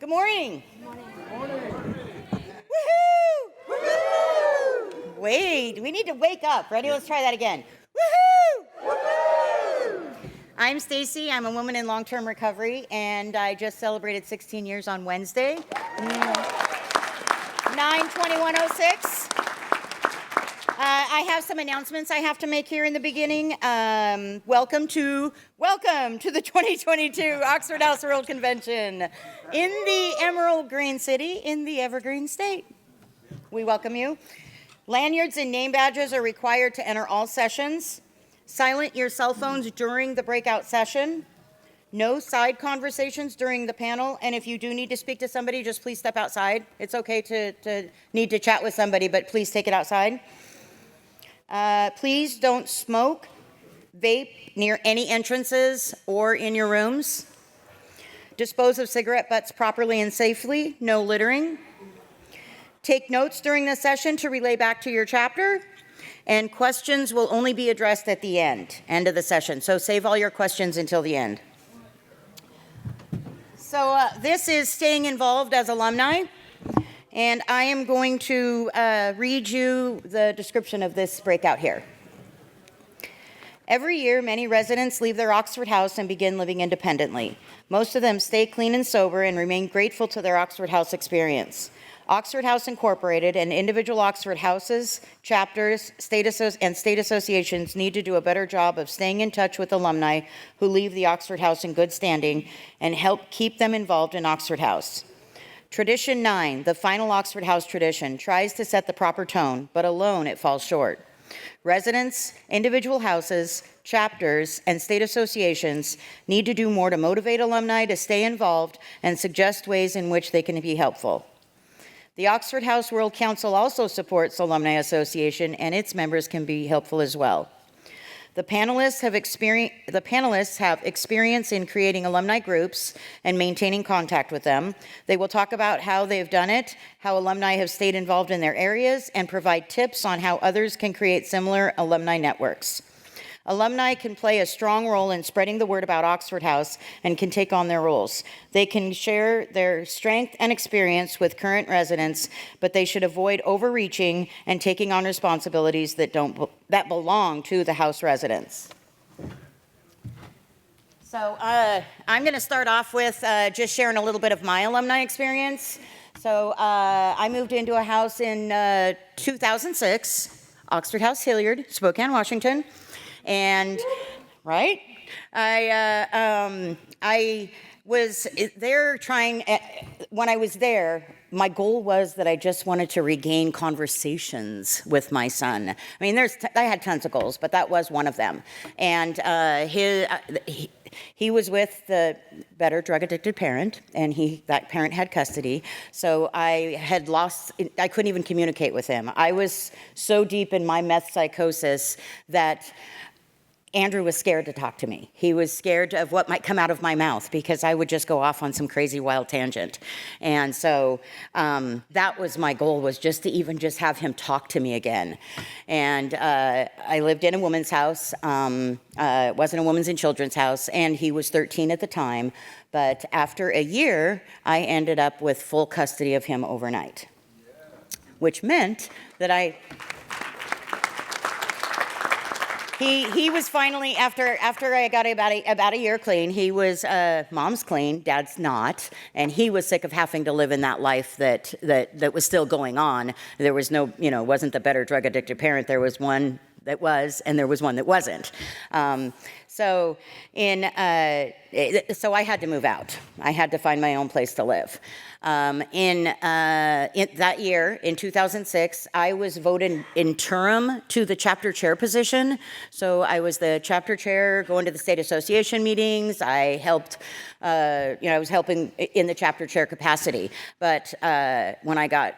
Good morning. Good morning. Woohoo! Woohoo! Wait, we need to wake up. Ready? Let's try that again. Woohoo! Woohoo! I'm Stacy. I'm a woman in long-term recovery, and I just celebrated 16 years on Wednesday. 9/21/06. I have some announcements I have to make here in the beginning. Welcome to the 2022 Oxford House World Convention in the Emerald Green City in the Evergreen State. We welcome you. Lanyards and name badges are required to enter all sessions. Silent your cell phones during the breakout session. No side conversations during the panel, and if you do need to speak to somebody, just please step outside. It's okay to need to chat with somebody, but please take it outside. Please don't smoke, vape near any entrances or in your rooms. Dispose of cigarette butts properly and safely, no littering. Take notes during the session to relay back to your chapter, and questions will only be addressed at the end of the session. So save all your questions until the end. So this is staying involved as alumni. And I am going to read you the description of this breakout here. Every year, many residents leave their Oxford house and begin living independently. Most of them stay clean and sober and remain grateful to their Oxford House experience. Oxford House Incorporated and individual Oxford houses, chapters, state associations need to do a better job of staying in touch with alumni who leave the Oxford House in good standing and help keep them involved in Oxford House. Tradition 9, the final Oxford House tradition, tries to set the proper tone, but alone it falls short. Residents, individual houses, chapters, and state associations need to do more to motivate alumni to stay involved and suggest ways in which they can be helpful. The Oxford House World Council also supports Alumni Association, and its members can be helpful as well. The panelists have experience in creating alumni groups and maintaining contact with them. They will talk about how they've done it, how alumni have stayed involved in their areas, and provide tips on how others can create similar alumni networks. Alumni can play a strong role in spreading the word about Oxford House and can take on their roles. They can share their strength and experience with current residents, but they should avoid overreaching and taking on responsibilities that belong to the house residents. So I'm going to start off with just sharing a little bit of my alumni experience. So I moved into a house in 2006, Oxford House Hilliard, Spokane, Washington. And, right, I was there when I was there, my goal was that I just wanted to regain conversations with my son. I mean, I had tons of goals, but that was one of them. And he was with the better drug-addicted parent, and that parent had custody. So I couldn't even communicate with him. I was so deep in my meth psychosis that Andrew was scared to talk to me. He was scared of what might come out of my mouth because I would just go off on some crazy wild tangent. And so that was my goal, was just to have him talk to me again. And I lived in a woman's house. It wasn't a women's and children's house, and he was 13 at the time. But after a year, I ended up with full custody of him overnight, which meant that He was finally, after I got about a year clean, he was mom's clean, dad's not, and he was sick of having to live in that life that was still going on. There was no, wasn't the better drug addicted parent. There was one that was, and there was one that wasn't. So I had to move out. I had to find my own place to live. In that year, in 2006, I was voted interim to the chapter chair position. So I was the chapter chair, going to the state association meetings. I helped, I was helping in the chapter chair capacity. But when I got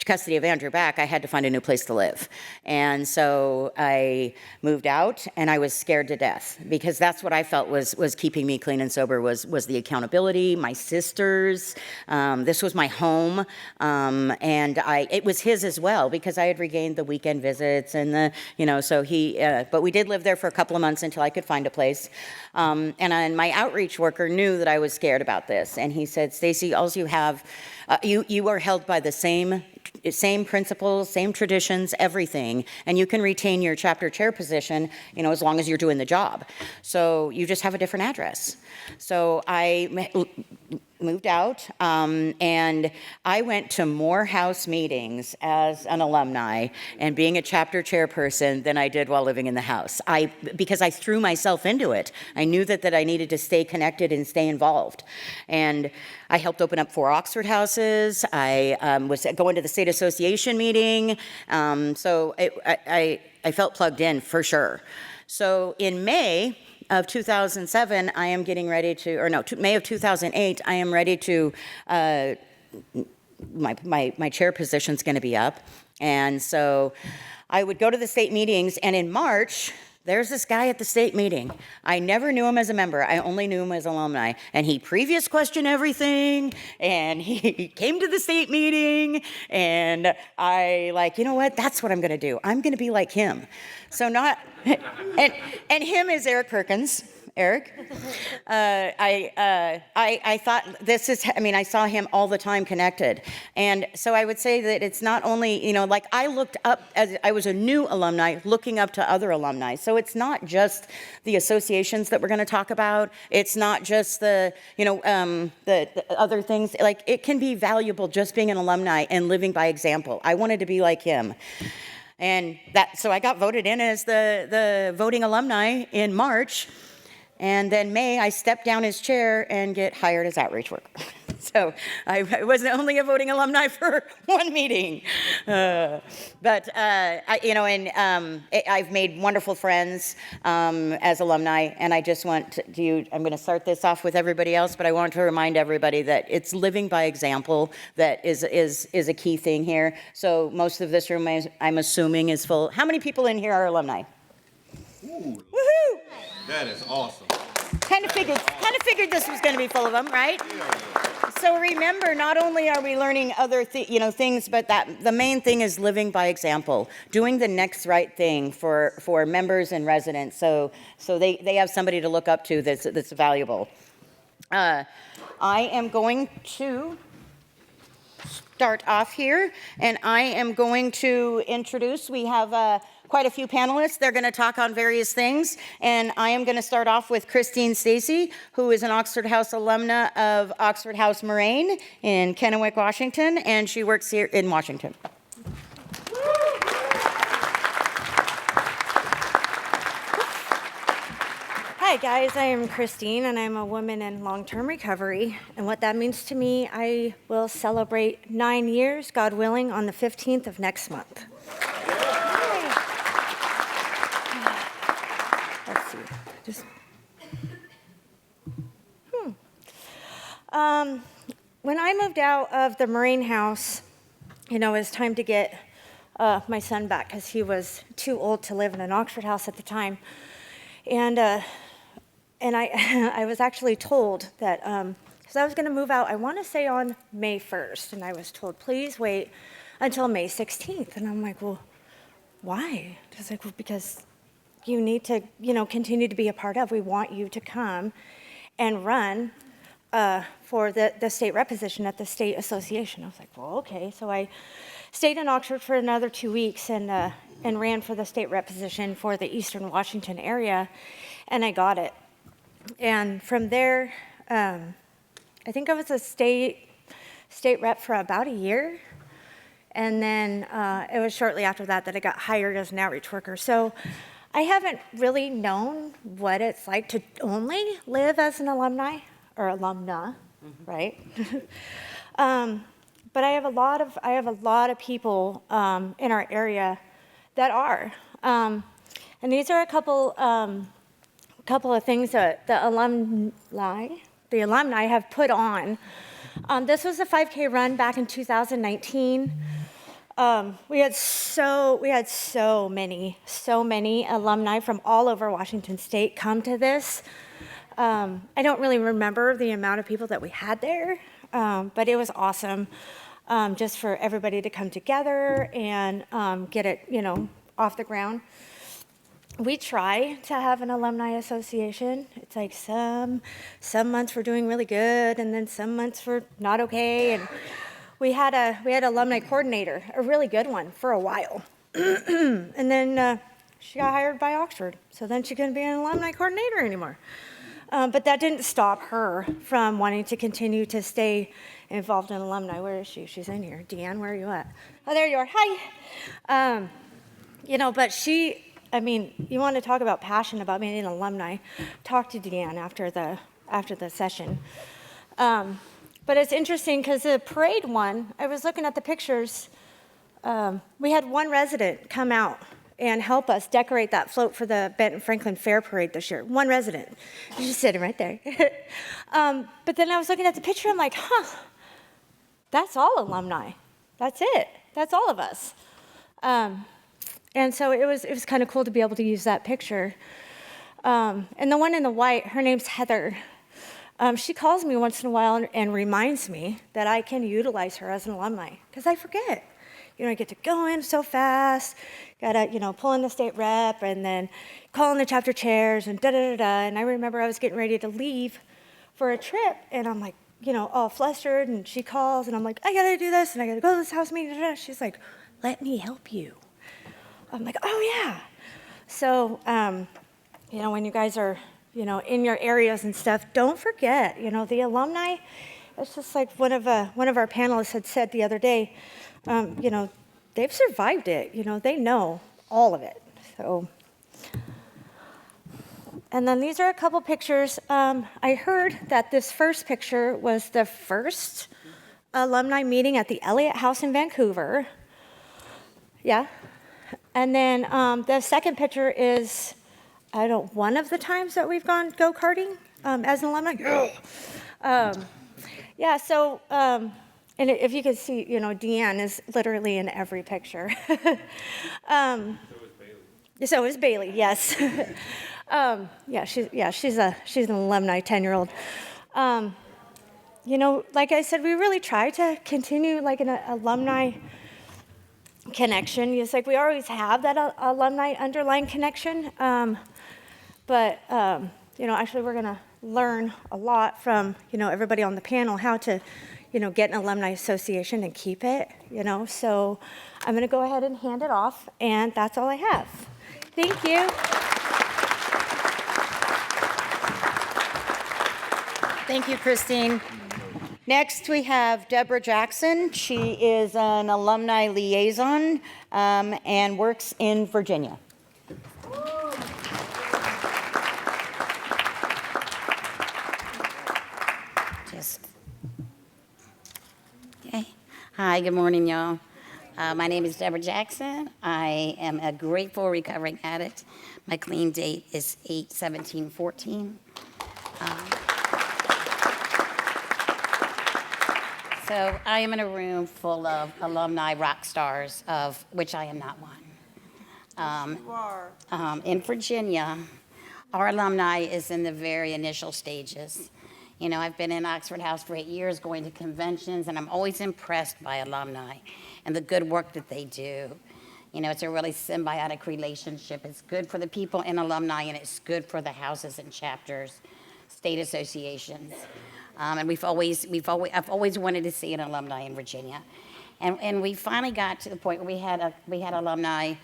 custody of Andrew back, I had to find a new place to live. And so I moved out, and I was scared to death because that's what I felt was keeping me clean and sober was the accountability, my sisters. This was my home, and it was his as well because I had regained the weekend visits and so but we did live there for a couple of months until I could find a place. And my outreach worker knew that I was scared about this, and he said, Stacy, all you have, you are held by the same principles, same traditions, everything, and you can retain your chapter chair position, as long as you're doing the job. So you just have a different address. So I moved out, and I went to more house meetings as an alumni and being a chapter chairperson than I did while living in the house. Because I threw myself into it. I knew that I needed to stay connected and stay involved. And I helped open up 4 Oxford houses. I was going to the state association meeting. So I felt plugged in for sure. So in May of 2007, I am getting ready May of 2008, I am ready to, my chair position's gonna be up. And so I would go to the state meetings, and in March, there's this guy at the state meeting. I never knew him as a member. I only knew him as alumni. And he previous questioned everything, and he came to the state meeting, and I you know what? That's what I'm gonna do. I'm gonna be like him. So and him is Eric Perkins. Eric. I thought I saw him all the time connected. And so I would say that it's not only, I looked up, as I was a new alumni, looking up to other alumni. So it's not just the associations that we're going to talk about. It's not just the other things. It can be valuable just being an alumni and living by example. I wanted to be like him. And so I got voted in as the voting alumni in March. And then May, I stepped down as chair and get hired as outreach worker. So I was only a voting alumni for one meeting. I've made wonderful friends as alumni, and I just want I'm going to start this off with everybody else, but I want to remind everybody that it's living by example that is a key thing here. So most of this room, I'm assuming, is full. How many people in here are alumni? Ooh, woohoo! That is awesome. Kind of figured this was going to be full of them, right? Yeah. So remember, not only are we learning other things, but that the main thing is living by example, doing the next right thing for members and residents, so they have somebody to look up to that's valuable. I am going to start off here, and I am going to introduce. We have quite a few panelists. They're going to talk on various things, and I am going to start off with Christine Stacy, who is an Oxford House alumna of Oxford House Moraine in Kennewick, Washington, and she works here in Washington. Hi guys, I am Christine, and I'm a woman in long-term recovery. And what that means to me, I will celebrate 9 years, God willing, on the 15th of next month. Let's see. When I moved out of the Moraine house, it was time to get my son back because he was too old to live in an Oxford house at the time. And I was actually told that, because I was going to move out, I want to say on May 1st, and I was told, please wait until May 16th. And I'm like, well, why? It's like, well, because you need to, continue to be a part of. We want you to come and run for the state rep position at the state association. I was like, well, okay. So I stayed in Oxford for another 2 weeks and ran for the state rep position for the Eastern Washington area, and I got it. And from there, I think I was a state rep for about a year. And then it was shortly after that I got hired as an outreach worker. So I haven't really known what it's like to only live as an alumni or alumna, right? But I have a lot of people in our area that are. And these are a couple of things that the alumni have put on. This was a 5K run back in 2019. We had so many alumni from all over Washington State come to this. I don't really remember the amount of people that we had there, but it was awesome, just for everybody to come together and get it, off the ground. We try to have an alumni association. It's like some months we're doing really good, and then some months we're not okay. And we had an alumni coordinator, a really good one, for a while. And then she got hired by Oxford, so then she couldn't be an alumni coordinator anymore. But that didn't stop her from wanting to continue to stay involved in alumni. Where is she? She's in here. Deanne, where are you at? Oh, there you are. Hi. But she, you want to talk about passion about being an alumni, talk to Deanne after the session. But it's interesting because the parade one, I was looking at the pictures. We had one resident come out and help us decorate that float for the Benton Franklin Fair Parade this year. One resident. She's just sitting right there. But then I was looking at the picture, I'm like, that's all alumni. That's it. That's all of us. And so it was kind of cool to be able to use that picture. And the one in the white, her name's Heather. She calls me once in a while and reminds me that I can utilize her as an alumni, because I forget. I get to go in so fast, gotta, pull in the state rep, and then call in the chapter chairs, and da-da-da-da. And I remember I was getting ready to leave for a trip, and I'm like, all flustered, and she calls, and I'm like, I gotta do this, and I gotta go to this house meeting, da-da-da. She's like, let me help you. I'm like, oh yeah. So, when you guys are, in your areas and stuff, don't forget, the alumni. It's just like one of our panelists had said the other day, they've survived it. They know all of it. So, and then these are a couple pictures. I heard that this first picture was the first alumni meeting at the Elliott House in Vancouver. Yeah. And then the second picture is, one of the times that we've gone go-karting as an alumni. Yeah, so, and if you could see, Deanne is literally in every picture. So is Bailey, yes. She's an alumni 10-year-old. Like I said, we really try to continue like an alumni connection. It's like we always have that alumni underlying connection. But actually we're going to learn a lot from, everybody on the panel how to, get an alumni association and keep it, So I'm going to go ahead and hand it off, and that's all I have. Thank you. Thank you, Christine. Next, we have Deborah Jackson. She is an alumni liaison and works in Virginia. Okay. Hi, good morning, y'all. My name is Deborah Jackson. I am a grateful recovering addict. My clean date is 8/17/14. So I am in a room full of alumni rock stars, of which I am not one. You are. In Virginia, our alumni is in the very initial stages. I've been in Oxford House for 8 years, going to conventions, and I'm always impressed by alumni and the good work that they do. It's a really symbiotic relationship. It's good for the people in alumni, and it's good for the houses and chapters, state associations. And I've always wanted to see an alumni in Virginia. And we finally got to the point where we had alumni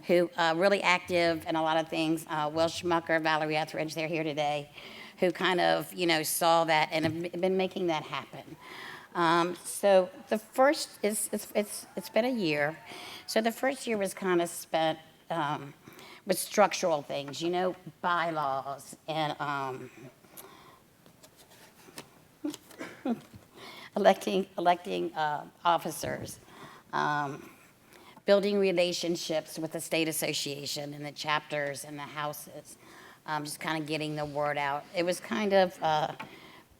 who really active in a lot of things. Will Schmucker, Valerie Etheridge, they're here today, who kind of, saw that and have been making that happen. So the first it's been a year. So the first year was kind of spent with structural things, bylaws and electing officers, building relationships with the state association and the chapters and the houses. Just kind of getting the word out. It was kind of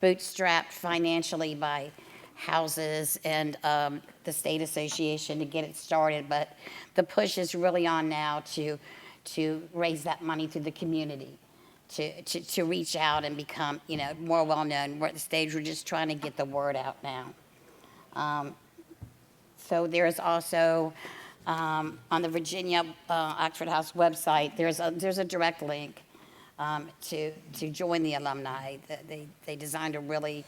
bootstrapped financially by houses and the state association to get it started, but the push is really on now to raise that money through the community, to reach out and become, more well-known. We're at the stage, we're just trying to get the word out now. So there's also, on the Virginia Oxford House website, there's a direct link to join the alumni. They designed a really,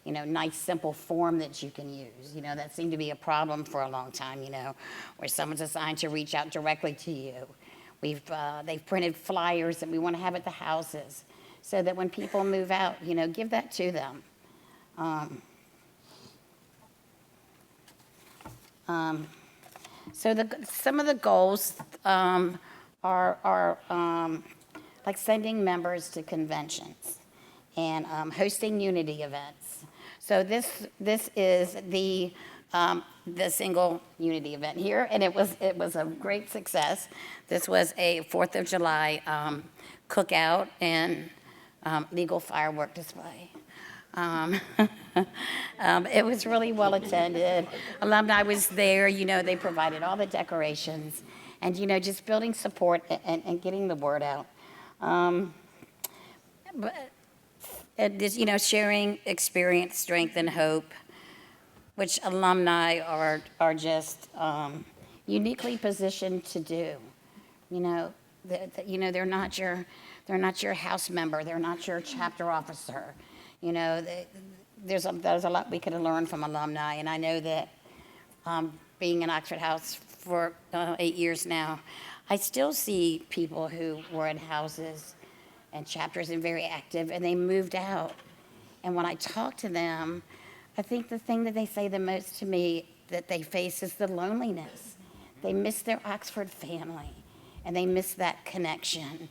nice, simple form that you can use. That seemed to be a problem for a long time, where someone's assigned to reach out directly to you. They've printed flyers that we want to have at the houses so that when people move out, give that to them. So some of the goals are like sending members to conventions and hosting unity events. So this is the single unity event here, and it was a great success. This was a 4th of July cookout and legal firework display. It was really well attended. Alumni was there, they provided all the decorations and, just building support and getting the word out. Sharing experience, strength, and hope, which alumni are just uniquely positioned to do. They're not your house member. They're not your chapter officer. There's a lot we could learn from alumni, and I know that being in Oxford House for 8 years now, I still see people who were in houses and chapters and very active, and they moved out. And when I talk to them, I think the thing that they say the most to me that they face is the loneliness. They miss their Oxford family, and they miss that connection.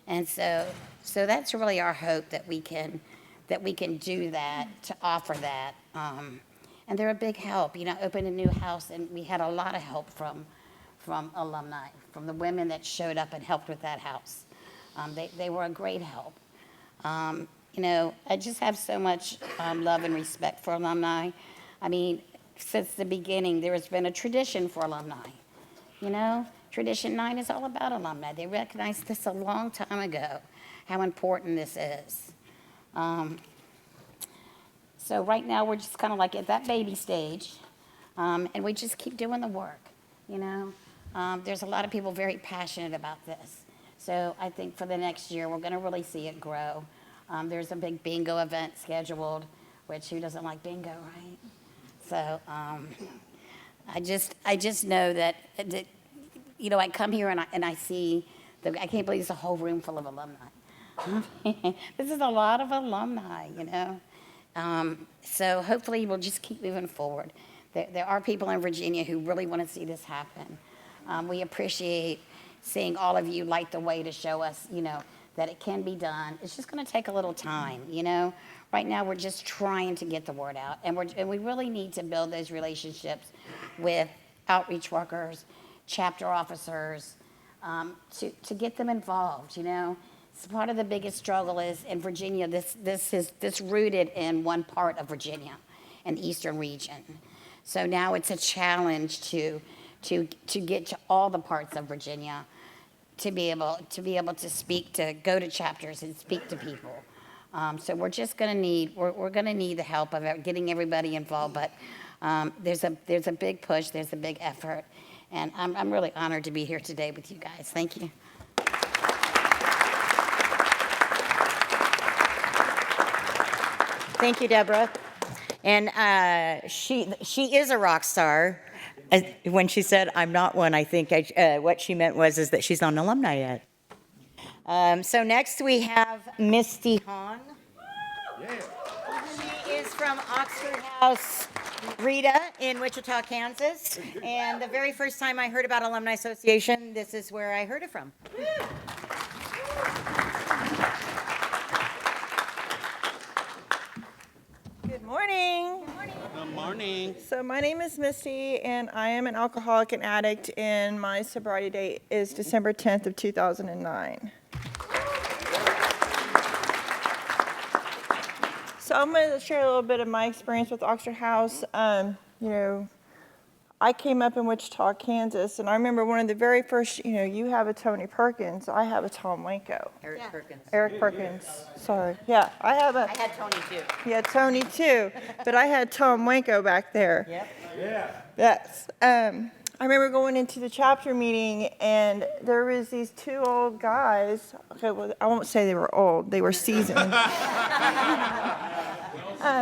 And so that's really our hope, that we can do that, to offer that. And they're a big help. Opened a new house, and we had a lot of help from alumni, from the women that showed up and helped with that house. They were a great help. I just have so much love and respect for alumni. I mean, since the beginning, there has been a tradition for alumni. Tradition 9 is all about alumni. They recognized this a long time ago, how important this is. So right now, we're just kind of like at that baby stage, and we just keep doing the work, There's a lot of people very passionate about this. So I think for the next year, we're going to really see it grow. There's a big bingo event scheduled, which who doesn't like bingo, right? So I just know that I come here and I see, I can't believe it's a whole room full of alumni. This is a lot of alumni, So hopefully we'll just keep moving forward. There are people in Virginia who really want to see this happen. We appreciate seeing all of you light the way to show us, that it can be done. It's just going to take a little time, Right now, we're just trying to get the word out, and we really need to build those relationships with outreach workers, chapter officers, to get them involved, So part of the biggest struggle is in Virginia, this rooted in one part of Virginia, an eastern region. So now it's a challenge to get to all the parts of Virginia, to be able to speak, to go to chapters and speak to people. So we're just going to need the help of getting everybody involved. But there's a big push, there's a big effort, and I'm really honored to be here today with you guys. Thank you. Thank you, Deborah. And she is a rock star. When she said, I'm not one, I think what she meant is that she's not an alumni yet. So next we have Misty Hahn. She is from Oxford House Rita in Wichita, Kansas. And the very first time I heard about Alumni Association, this is where I heard it from. Good morning. Good morning. So my name is Misty, and I am an alcoholic and addict, and my sobriety date is December 10th of 2009. So I'm going to share a little bit of my experience with Oxford House. You know, I came up in Wichita, Kansas, and I remember one of the very first, you know, you have a Tony Perkins, I have a Tom Wanko. Eric Perkins, sorry. Yeah, I had Tony too. Yeah, Tony too, but I had Tom Wanko back there. Yep. Yeah. Yes. I remember going into the chapter meeting, and there was these two old guys. Okay, well, I won't say they were old; they were seasoned.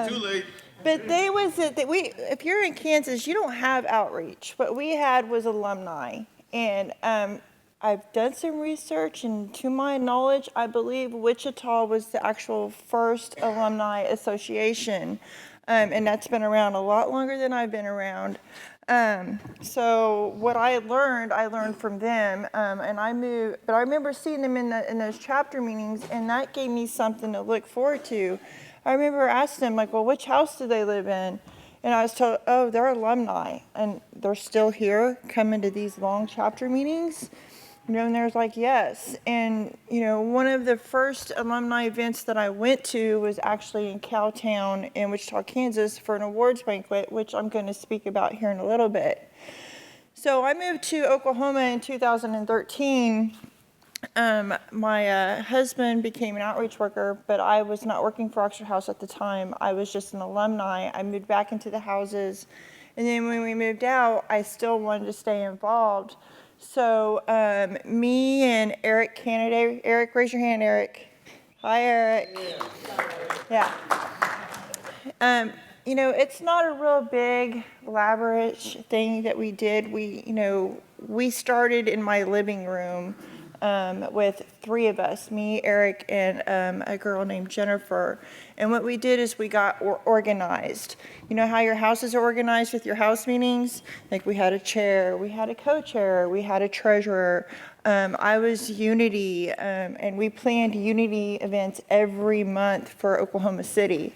Too late. But they was that if you're in Kansas, you don't have outreach. What we had was alumni, and I've done some research, and to my knowledge, I believe Wichita was the actual first alumni association, and that's been around a lot longer than I've been around. So what I learned from them, and I moved. But I remember seeing them in those chapter meetings, and that gave me something to look forward to. I remember asking them, like, well, which house do they live in? And I was told, oh, they're alumni, and they're still here coming to these long chapter meetings. You know, and there's like, yes. And, you know, one of the first alumni events that I went to was actually in Cowtown in Wichita, Kansas for an awards banquet, which I'm going to speak about here in a little bit. So I moved to Oklahoma in 2013. My husband became an outreach worker, but I was not working for Oxford House at the time. I was just an alumni. I moved back into the houses. And then when we moved out, I still wanted to stay involved. So me and Eric Kennedy, Eric, raise your hand, Eric. Hi, Eric. Yeah. You know, it's not a real big, elaborate thing that we did. We started in my living room. With three of us, me, Eric, and a girl named Jennifer. And what we did is we got organized. You know how your houses are organized with your house meetings? Like we had a chair, we had a co-chair, we had a treasurer. I was Unity, and we planned Unity events every month for Oklahoma City.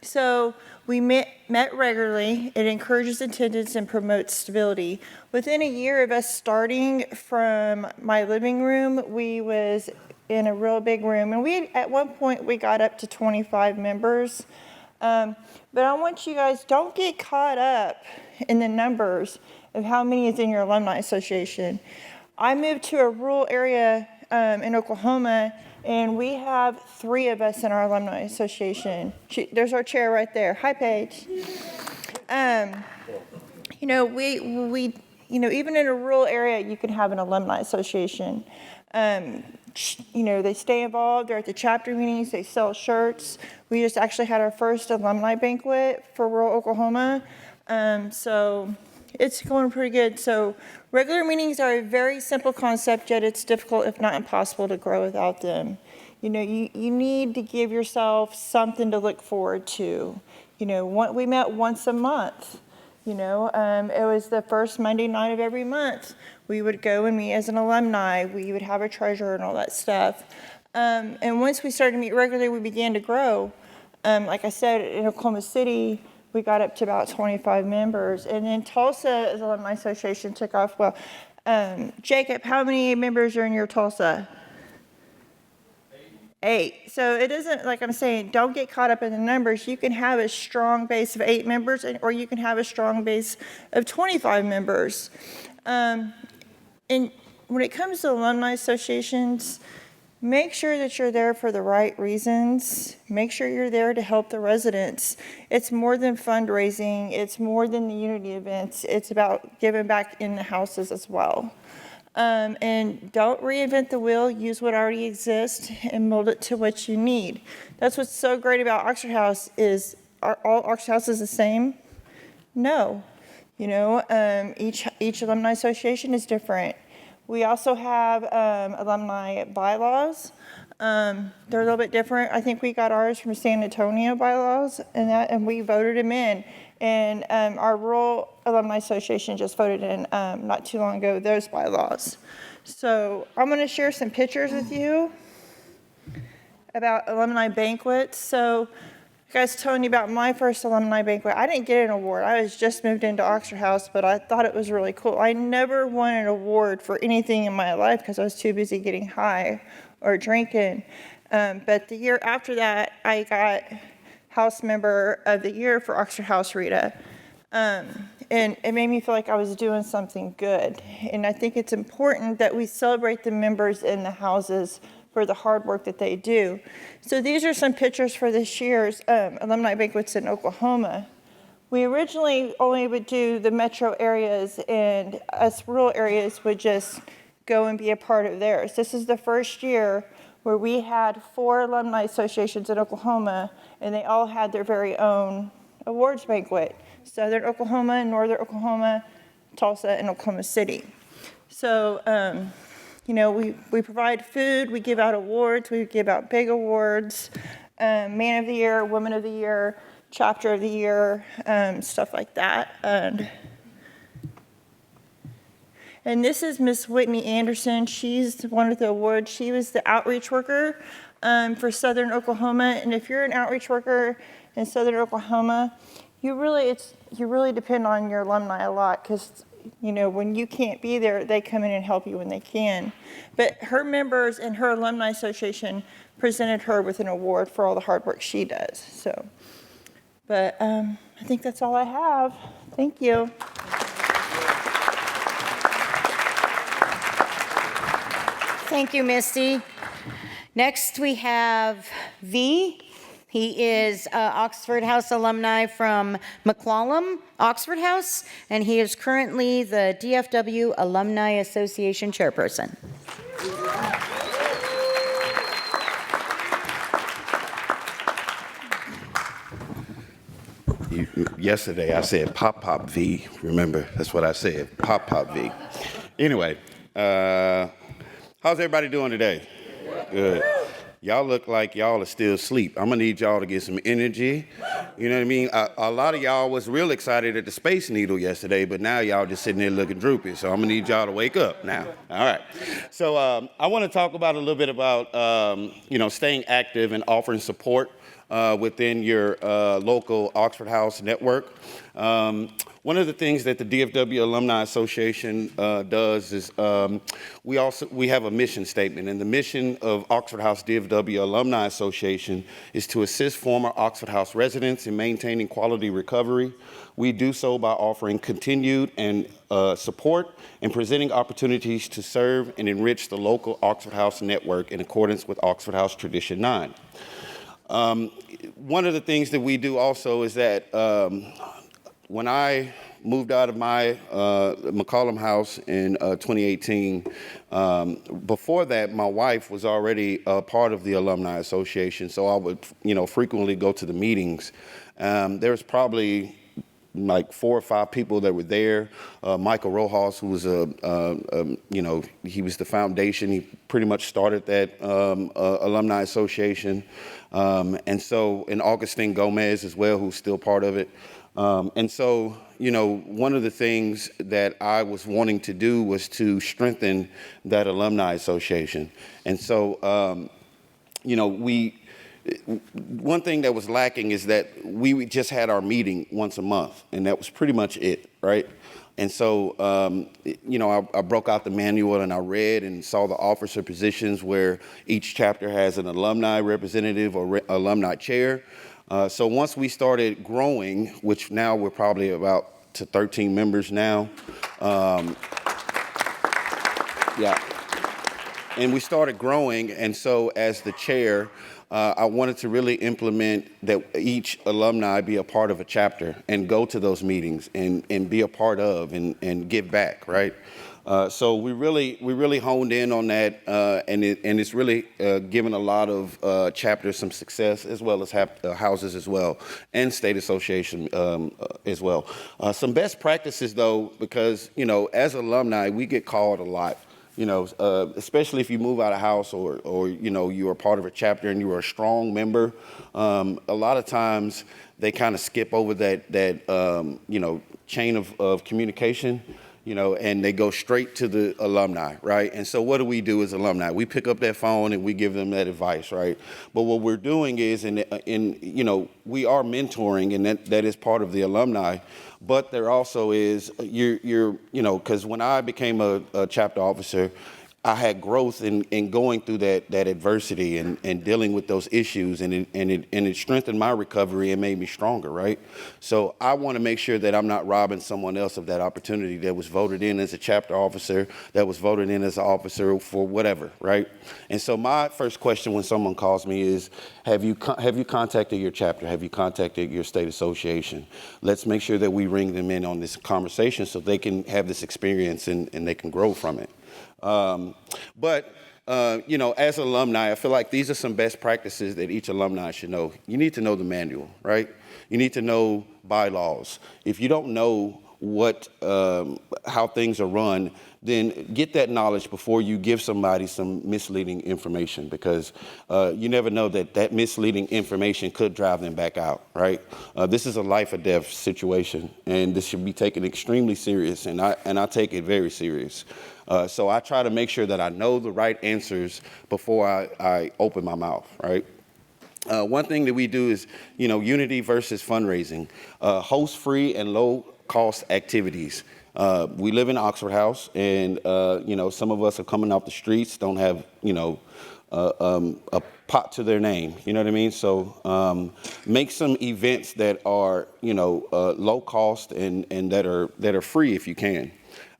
So we met regularly. It encourages attendance and promotes stability. Within a year of us starting from my living room, we was in a real big room. And at one point, we got up to 25 members. But I want you guys, don't get caught up in the numbers of how many is in your alumni association. I moved to a rural area in Oklahoma, and we have three of us in our alumni association. There's our chair right there. Hi, Paige. You know, we even in a rural area, you can have an alumni association. You know, they stay involved. They're at the chapter meetings. They sell shirts. We just actually had our first alumni banquet for rural Oklahoma. So it's going pretty good. So regular meetings are a very simple concept, yet it's difficult, if not impossible, to grow without them. You know, you need to give yourself something to look forward to. You know, we met once a month. You know, it was the first Monday night of every month. We would go and meet as an alumni. We would have a treasurer and all that stuff. And once we started to meet regularly, we began to grow. Like I said, in Oklahoma City, we got up to about 25 members. And then Tulsa, as Alumni Association, took off. Well, Jacob, how many members are in your Tulsa? 8. So it isn't, like I'm saying, don't get caught up in the numbers. You can have a strong base of 8 members, or you can have a strong base of 25 members. And when it comes to alumni associations, make sure that you're there for the right reasons. Make sure you're there to help the residents. It's more than fundraising. It's more than the Unity events. It's about giving back in the houses as well. And don't reinvent the wheel. Use what already exists and mold it to what you need. That's what's so great about Oxford House is, are all Oxford Houses the same? No. You know, each alumni association is different. We also have alumni bylaws. They're a little bit different. I think we got ours from San Antonio bylaws, and we voted them in. And our rural alumni association just voted in not too long ago those bylaws. So I'm going to share some pictures with you about alumni banquets. So you guys telling you about my first alumni banquet. I didn't get an award. I was just moved into Oxford House, but I thought it was really cool. I never won an award for anything in my life because I was too busy getting high or drinking. But the year after that, I got House Member of the Year for Oxford House Rita. And it made me feel like I was doing something good. And I think it's important that we celebrate the members in the houses for the hard work that they do. So these are some pictures for this year's alumni banquets in Oklahoma. We originally only would do the metro areas, and us rural areas would just go and be a part of theirs. This is the first year where we had 4 alumni associations in Oklahoma, and they all had their very own awards banquet. Southern Oklahoma, Northern Oklahoma, Tulsa, and Oklahoma City. So, we provide food, we give out awards, we give out big awards, Man of the Year, Woman of the Year, Chapter of the Year, stuff like that. And this is Miss Whitney Anderson. She's one of the awards. She was the outreach worker for Southern Oklahoma. And if you're an outreach worker in Southern Oklahoma, you really depend on your alumni a lot, because when you can't be there, they come in and help you when they can. But her members and her alumni association presented her with an award for all the hard work she does. So, but I think that's all I have. Thank you. Thank you, Misty. Next, we have V. He is Oxford House alumni from McClellan, Oxford House, and he is currently the DFW Alumni Association chairperson. Yesterday I said pop V. Remember, that's what I said, pop V. Anyway, how's everybody doing today? Good. Y'all look like y'all are still asleep. I'm gonna need y'all to get some energy. You know what I mean? A lot of y'all was real excited at the Space Needle yesterday, but now y'all just sitting there looking droopy. So I'm gonna need y'all to wake up now. All right. So I want to talk about a little bit about staying active and offering support within your local Oxford House network. One of the things that the DFW Alumni Association does is we have a mission statement, and the mission of Oxford House DFW Alumni Association is to assist former Oxford House residents in maintaining quality recovery. We do so by offering continued and support and presenting opportunities to serve and enrich the local Oxford House network in accordance with Oxford House Tradition 9. One of the things that we do also is that when I moved out of my McCollum house in 2018, before that, my wife was already a part of the Alumni Association, so I would, frequently go to the meetings. There was probably like 4 or 5 people that were there. Michael Rojas, who was he was the foundation. He pretty much started that Alumni Association. And Augustine Gomez as well, who's still part of it. And so, one of the things that I was wanting to do was to strengthen that alumni association. And so, one thing that was lacking is that we just had our meeting once a month, and that was pretty much it, right? And so, I broke out the manual and I read and saw the officer positions where each chapter has an alumni representative or alumni chair. So once we started growing, which now we're probably about to 13 members now. And we started growing, and so as the chair, I wanted to really implement that each alumni be a part of a chapter and go to those meetings and be a part of and give back, right? So we really honed in on that, and it's really given a lot of chapters some success, as well as houses as well, and state association as well. Some best practices though, because as alumni we get called a lot. Especially if you move out of house or you are part of a chapter and you are a strong member, a lot of times they kind of skip over that chain of communication, and they go straight to the alumni, right? And so what do we do as alumni? We pick up that phone and we give them that advice, right? But what we're doing is, we are mentoring, and that is part of the alumni. But there also is, because when I became a chapter officer, I had growth in going through that adversity and dealing with those issues, and it strengthened my recovery and made me stronger, right? So I want to make sure that I'm not robbing someone else of that opportunity that was voted in as a chapter officer, that was voted in as an officer for whatever, right? And so my first question when someone calls me is, have you contacted your chapter? Have you contacted your state association? Let's make sure that we ring them in on this conversation so they can have this experience and they can grow from it. But as alumni, I feel like these are some best practices that each alumni should know. You need to know the manual, right? You need to know bylaws. If you don't know how things are run, then get that knowledge before you give somebody some misleading information, because you never know that misleading information could drive them back out, right? This is a life or death situation, and this should be taken extremely serious, and I take it very serious. So I try to make sure that I know the right answers before I open my mouth, right? One thing that we do is, unity versus fundraising, host free and low cost activities. We live in Oxford House, and some of us are coming off the streets, don't have a pot to their name. You know what I mean? So make some events that are low cost and that are free if you can.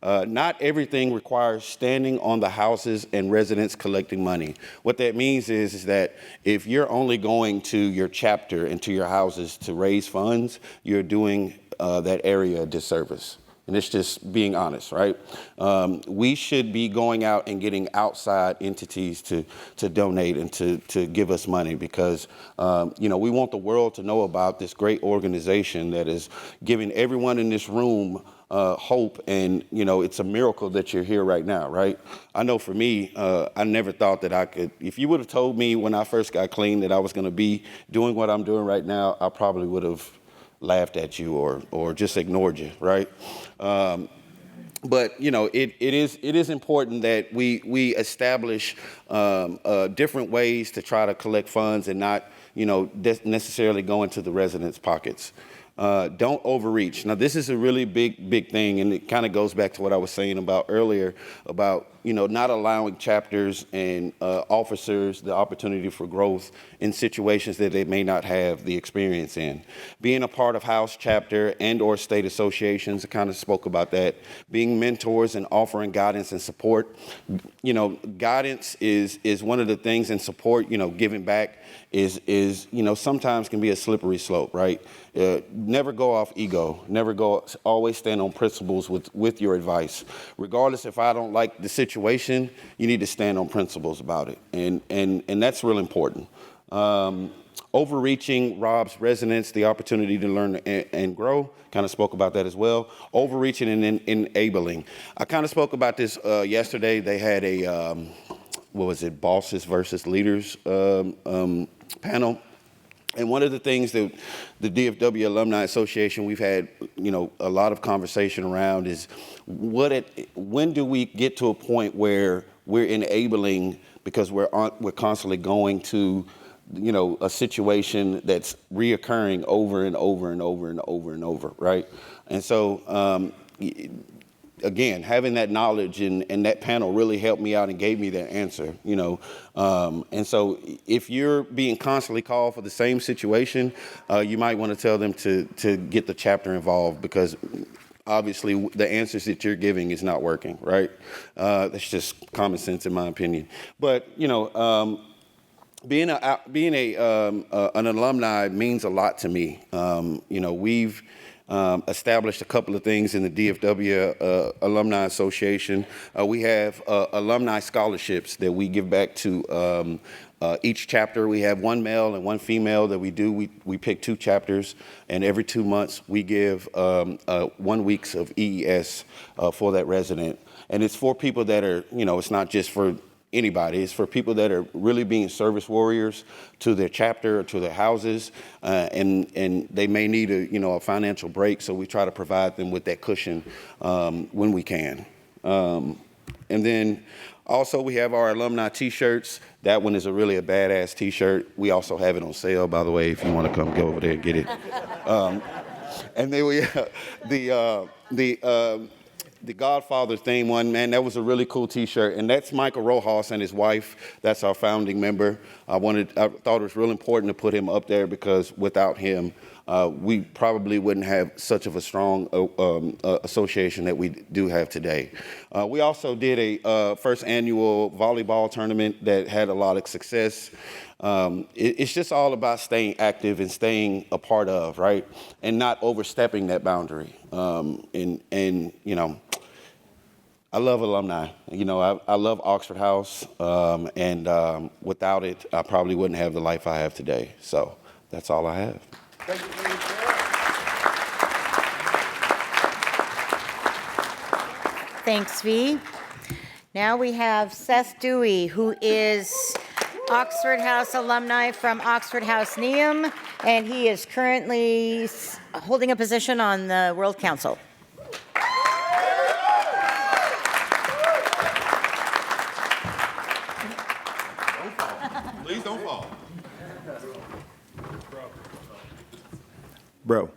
Not everything requires standing on the houses and residents collecting money. What that means is that if you're only going to your chapter and to your houses to raise funds, you're doing that area a disservice. And it's just being honest, right? We should be going out and getting outside entities to donate and to give us money, because, we want the world to know about this great organization that is giving everyone in this room hope, and it's a miracle that you're here right now, right? I know for me, I never thought that I could. If you would have told me when I first got clean that I was going to be doing what I'm doing right now, I probably would have laughed at you or just ignored you, right? But it is important that we establish different ways to try to collect funds and not necessarily go into the residents' pockets. Don't overreach. Now, this is a really big thing, and it kind of goes back to what I was saying about earlier about, not allowing chapters and officers the opportunity for growth in situations that they may not have the experience in. Being a part of house, chapter, and or state associations, I kind of spoke about that. Being mentors and offering guidance and support. Guidance is one of the things, and support, giving back is sometimes can be a slippery slope, right? Never go off ego. Always stand on principles with your advice. Regardless if I don't like the situation, you need to stand on principles about it. And that's real important. Overreaching robs residents the opportunity to learn and grow. Kind of spoke about that as well. Overreaching and enabling. I kind of spoke about this yesterday. They had a, bosses versus leaders panel. And one of the things that the DFW Alumni Association we've had, a lot of conversation around is when do we get to a point where we're enabling because we're constantly going to, a situation that's reoccurring over and over and over and over and over, right? And so, again, having that knowledge and that panel really helped me out and gave me that answer, and so if you're being constantly called for the same situation, you might want to tell them to get the chapter involved, because obviously the answers that you're giving is not working, right? That's just common sense in my opinion. But, being an alumni means a lot to me. We've established a couple of things in the DFW Alumni Association. We have alumni scholarships that we give back to each chapter. We have one male and one female that we do. We pick two chapters, and every 2 months we give 1 week of EES for that resident. And it's for people that are, it's not just for anybody. It's for people that are really being service warriors to their chapter or to their houses, and they may need a financial break. So we try to provide them with that cushion when we can. And then also we have our alumni T-shirts. That one is really a badass T-shirt. We also have it on sale, by the way, if you want to come go over there and get it. And then the Godfather theme one, man, that was a really cool T-shirt. And that's Michael Rojas and his wife. That's our founding member. I thought it was real important to put him up there because without him, we probably wouldn't have such of a strong association that we do have today. We also did a first annual volleyball tournament that had a lot of success. It's just all about staying active and staying a part of, right? And not overstepping that boundary. And you know, I love alumni. You know, I love Oxford House. And without it, I probably wouldn't have the life I have today. So that's all I have. Thanks, V. Now we have Seth Dewey, who is Oxford House alumni from Oxford House Neum, and he is currently holding a position on the World Council. Please don't fall. Bro.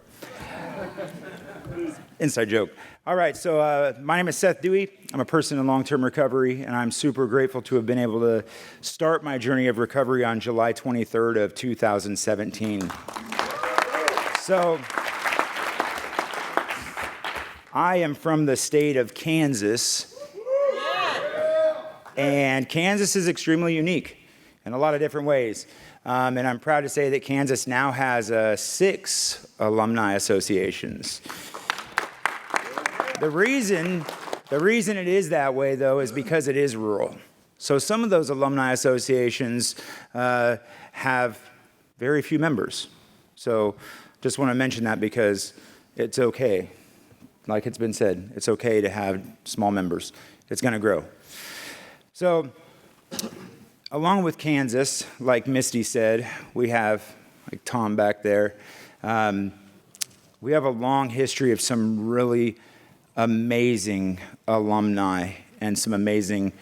Inside joke. All right, so my name is Seth Dewey. I'm a person in long-term recovery, and I'm super grateful to have been able to start my journey of recovery on July 23rd of 2017. So I am from the state of Kansas, and Kansas is extremely unique in a lot of different ways. And I'm proud to say that Kansas now has 6 alumni associations. The reason it is that way, though, is because it is rural. So some of those alumni associations have very few members. So just want to mention that because it's okay. Like it's been said, it's okay to have small members. It's going to grow. So along with Kansas, like Misty said, we have, like Tom back there, we have a long history of some really amazing alumni and some amazing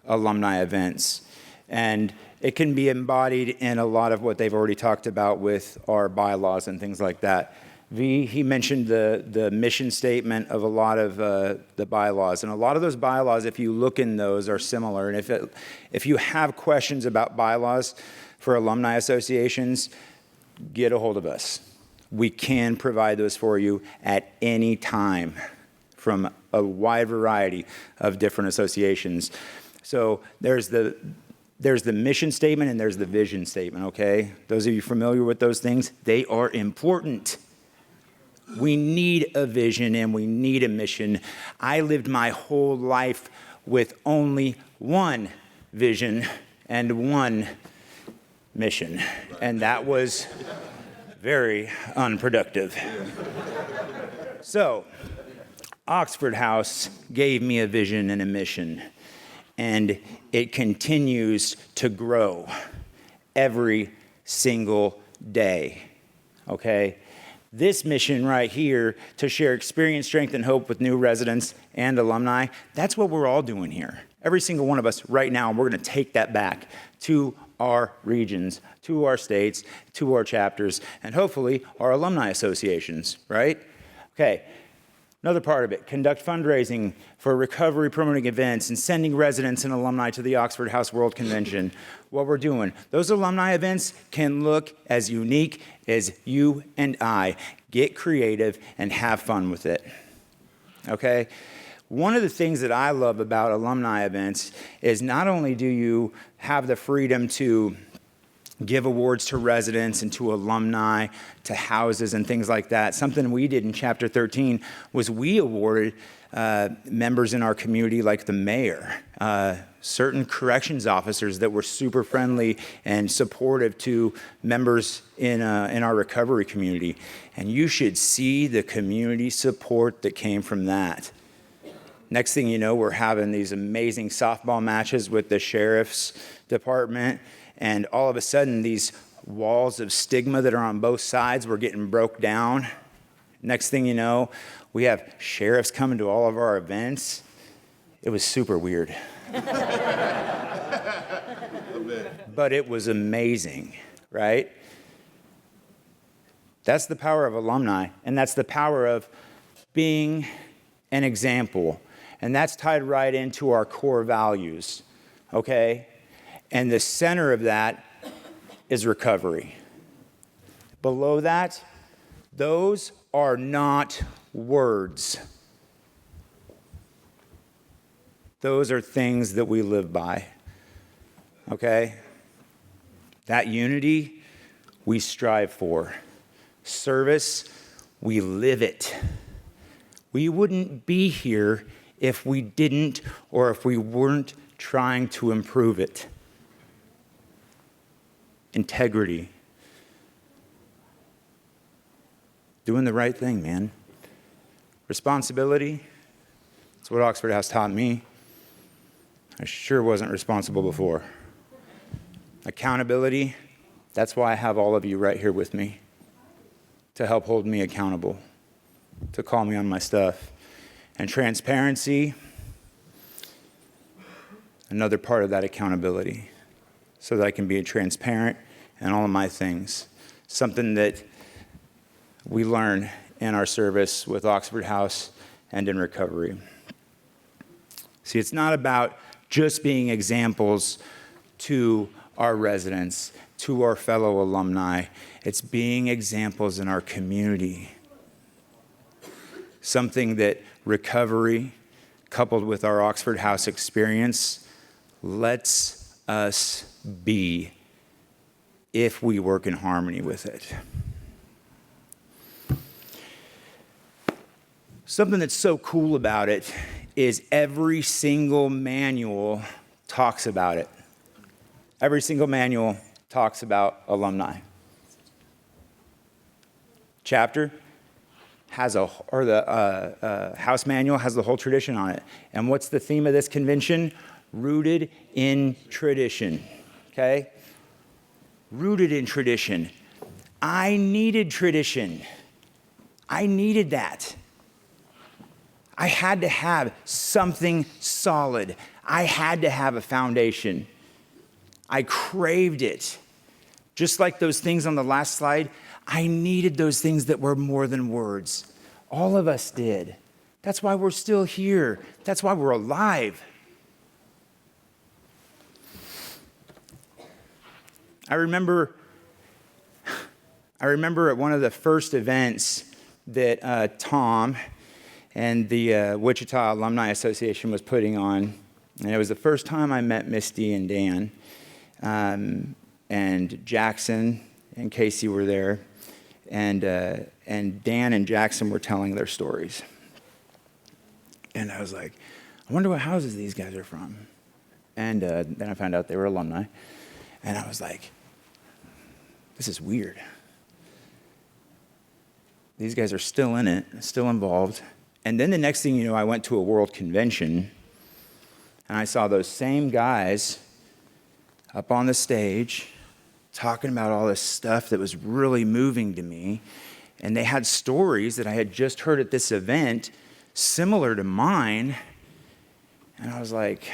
alumni events. And it can be embodied in a lot of what they've already talked about with our bylaws and things like that. V, he mentioned the mission statement of a lot of the bylaws. And a lot of those bylaws, if you look in those, are similar. And if you have questions about bylaws for alumni associations, get a hold of us. We can provide those for you at any time from a wide variety of different associations. So there's the mission statement and there's the vision statement, okay? Those of you familiar with those things, they are important. We need a vision and we need a mission. I lived my whole life with only one vision and one mission, and that was very unproductive. So, Oxford House gave me a vision and a mission, and it continues to grow every single day, okay? This mission right here, to share experience, strength, and hope with new residents and alumni, that's what we're all doing here. Every single one of us right now, we're gonna take that back to our regions, to our states, to our chapters, and hopefully our alumni associations, right? Okay. Another part of it, conduct fundraising for recovery promoting events and sending residents and alumni to the Oxford House World Convention. What we're doing, those alumni events can look as unique as you and I. Get creative and have fun with it, okay? One of the things that I love about alumni events is not only do you have the freedom to give awards to residents and to alumni, to houses and things like that. Something we did in Chapter 13 was we awarded members in our community like the mayor, certain corrections officers that were super friendly and supportive to members in our recovery community. And you should see the community support that came from that. Next thing you know, we're having these amazing softball matches with the sheriff's department. And all of a sudden, these walls of stigma that are on both sides were getting broke down. Next thing you know, we have sheriffs coming to all of our events. It was super weird. But it was amazing, right? That's the power of alumni, and that's the power of being an example And that's tied right into our core values, okay? And the center of that is recovery. Below that, those are not words. Those are things that we live by, okay? That unity, we strive for. Service, we live it. We wouldn't be here if we didn't or if we weren't trying to improve it. Integrity. Doing the right thing, man. Responsibility. That's what Oxford House taught me. I sure wasn't responsible before. Accountability. That's why I have all of you right here with me, to help hold me accountable, to call me on my stuff. And transparency, another part of that accountability, so that I can be transparent in all of my things. Something that we learn in our service with Oxford House and in recovery. See, it's not about just being examples to our residents, to our fellow alumni. It's being examples in our community. Something that recovery, coupled with our Oxford House experience, lets us be if we work in harmony with it. Something that's so cool about it is every single manual talks about it. Every single manual talks about alumni. Chapter has the house manual has the whole tradition on it. And what's the theme of this convention? Rooted in tradition, okay? Rooted in tradition. I needed tradition. I needed that. I had to have something solid. I had to have a foundation. I craved it. Just like those things on the last slide, I needed those things that were more than words. All of us did. That's why we're still here. That's why we're alive. I remember at one of the first events that Tom and the Wichita Alumni Association was putting on, and it was the first time I met Misty and Dan, and Jackson and Casey were there, and Dan and Jackson were telling their stories. And I was like, I wonder what houses these guys are from. And then I found out they were alumni, and I was like, this is weird. These guys are still in it, still involved. And then the next thing you know, I went to a world convention, and I saw those same guys up on the stage talking about all this stuff that was really moving to me. And they had stories that I had just heard at this event similar to mine. And I was like,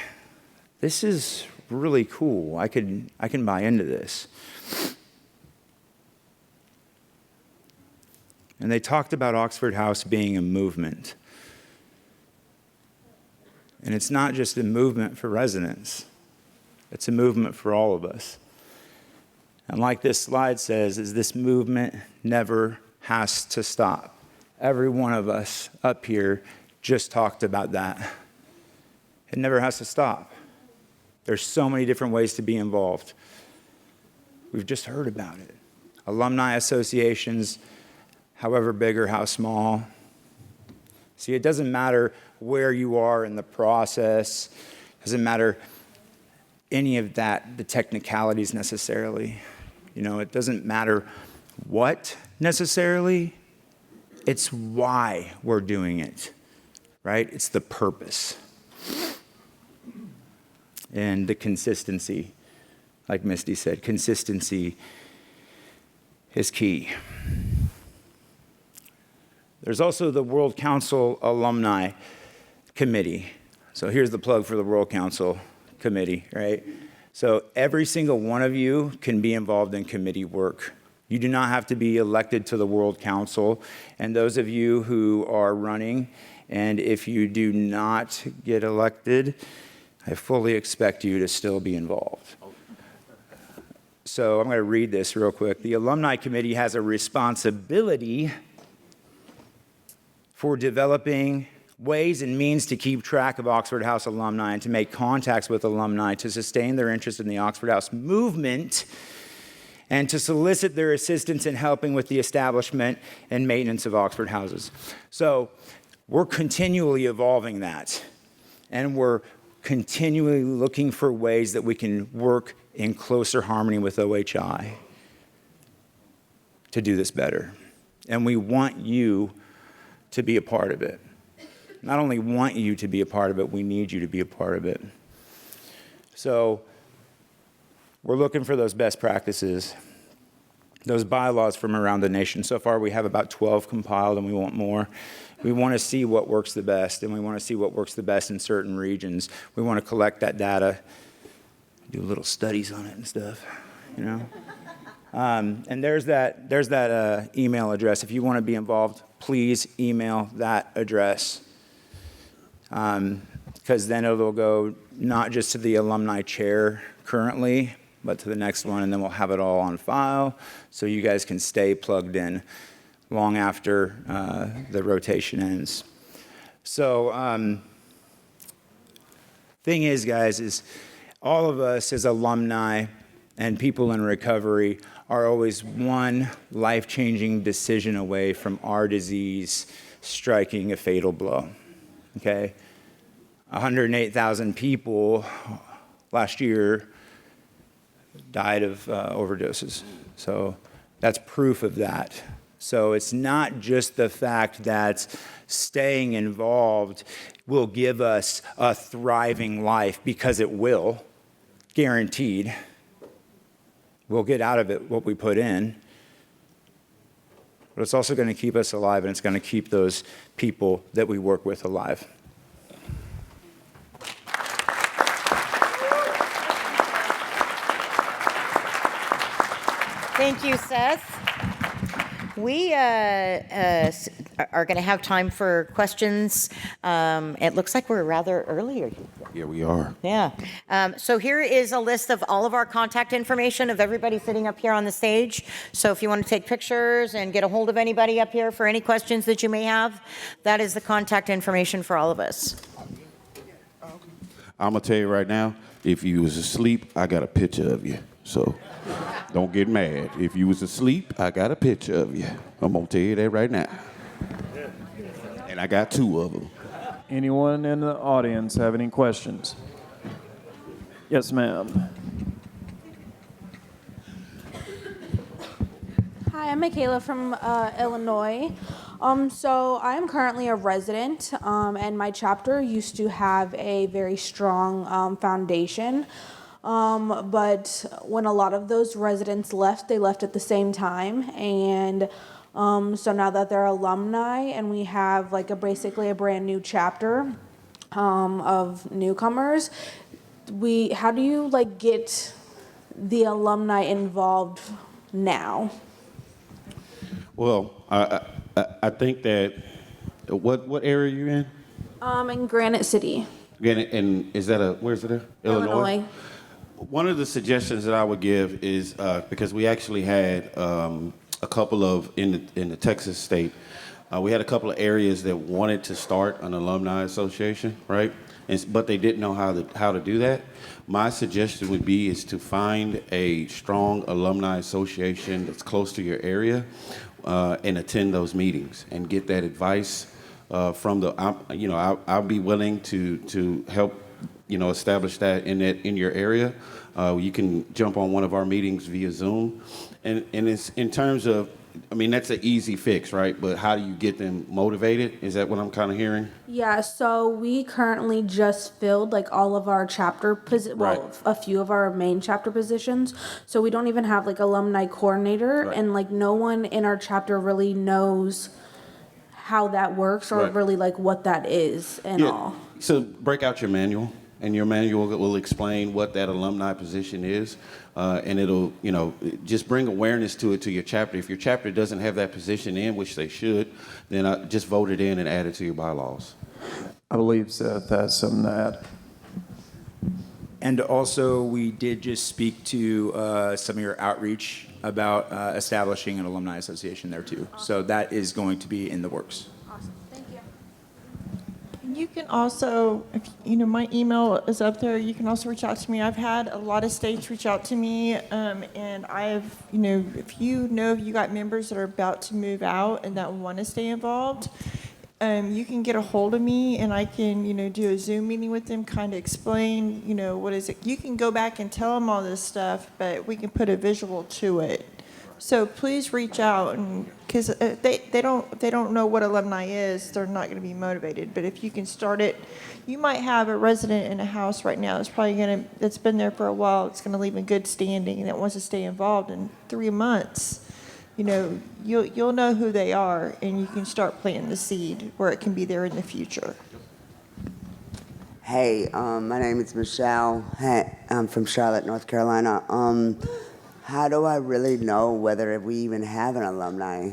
this is really cool. I can buy into this. And they talked about Oxford House being a movement. And it's not just a movement for residents. It's a movement for all of us. And like this slide says, is this movement never has to stop. Every one of us up here just talked about that. It never has to stop. There's so many different ways to be involved. We've just heard about it. Alumni associations, however big or how small. See, it doesn't matter where you are in the process. It doesn't matter any of that, the technicalities necessarily. You know, it doesn't matter what necessarily. It's why we're doing it, right? It's the purpose. And the consistency, like Misty said, consistency is key. There's also the World Council Alumni Committee. So here's the plug for the World Council Committee, right? So every single one of you can be involved in committee work. You do not have to be elected to the World Council. And those of you who are running And if you do not get elected, I fully expect you to still be involved. So I'm going to read this real quick. The Alumni Committee has a responsibility for developing ways and means to keep track of Oxford House alumni and to make contacts with alumni to sustain their interest in the Oxford House movement and to solicit their assistance in helping with the establishment and maintenance of Oxford houses. So we're continually evolving that, and we're continually looking for ways that we can work in closer harmony with OHI to do this better. And we want you to be a part of it. Not only want you to be a part of it, we need you to be a part of it. So we're looking for those best practices, those bylaws from around the nation. So far, we have about 12 compiled, and we want more. We want to see what works the best, and we want to see what works the best in certain regions. We want to collect that data, do little studies on it and stuff, you know? And there's that email address. If you want to be involved, please email that address. Because then it'll go not just to the alumni chair currently, but to the next one, and then we'll have it all on file so you guys can stay plugged in long after the rotation ends. So thing is, guys, is all of us as alumni and people in recovery are always one life-changing decision away from our disease striking a fatal blow, okay? 108,000 people last year died of overdoses. So that's proof of that. So it's not just the fact that staying involved will give us a thriving life, because it will, guaranteed. We'll get out of it what we put in. But it's also going to keep us alive, and it's going to keep those people that we work with alive. Thank you, Seth. We are going to have time for questions. It looks like we're rather early. Yeah, we are. Yeah. So here is a list of all of our contact information of everybody sitting up here on the stage. So if you want to take pictures and get a hold of anybody up here for any questions that you may have, that is the contact information for all of us. I'm gonna tell you right now, if you was asleep, I got a picture of you. So don't get mad. If you was asleep, I got a picture of you. I'm gonna tell you that right now. And I got 2 of them. Anyone in the audience have any questions? Yes, ma'am. Hi, I'm Michaela from Illinois. So I'm currently a resident, and my chapter used to have a very strong foundation. But when a lot of those residents left, they left at the same time. And so now that they're alumni and we have like basically a brand new chapter of newcomers, how do you get the alumni involved now? Well, I think that what area are you in? In Granite City, Again, and is that where's it at? Illinois. One of the suggestions that I would give is because we actually had a couple of in the Texas state, we had a couple of areas that wanted to start an alumni association, right? But they didn't know how to do that. My suggestion would be is to find a strong alumni association that's close to your area and attend those meetings and get that advice from the. I'll be willing to help establish that in your area. You can jump on one of our meetings via Zoom, and it's in terms of, that's an easy fix, right? But how do you get them motivated? Is that what I'm kind of hearing? Yeah, so we currently just filled all of our chapter Right. a few of our main chapter positions. So we don't even have alumni coordinator, Right. and no one in our chapter really knows how that works or Right. really what that is and all. So break out your manual and your manual will explain what that alumni position is, and it'll, just bring awareness to it to your chapter. If your chapter doesn't have that position in, which they should, then just vote it in and add it to your bylaws. I believe Seth has something to add. And also, we did just speak to some of your outreach about establishing an alumni association there too. So that is going to be in the works. Awesome. Thank you. You can also, if my email is up there. You can also reach out to me. I've had a lot of states reach out to me, and I've, if you got members that are about to move out and that want to stay involved, you can get a hold of me, and I can, do a Zoom meeting with them, kind of explain, what is it. You can go back and tell them all this stuff, but we can put a visual to it. So please reach out, and because if they don't know what alumni is, they're not going to be motivated. But if you can start it, you might have a resident in a house right now that's been there for a while. It's going to leave in good standing and that wants to stay involved in 3 months. You'll know who they are, and you can start planting the seed where it can be there in the future. Hey, my name is Michelle. Hey, I'm from Charlotte, North Carolina. How do I really know whether we even have an alumni?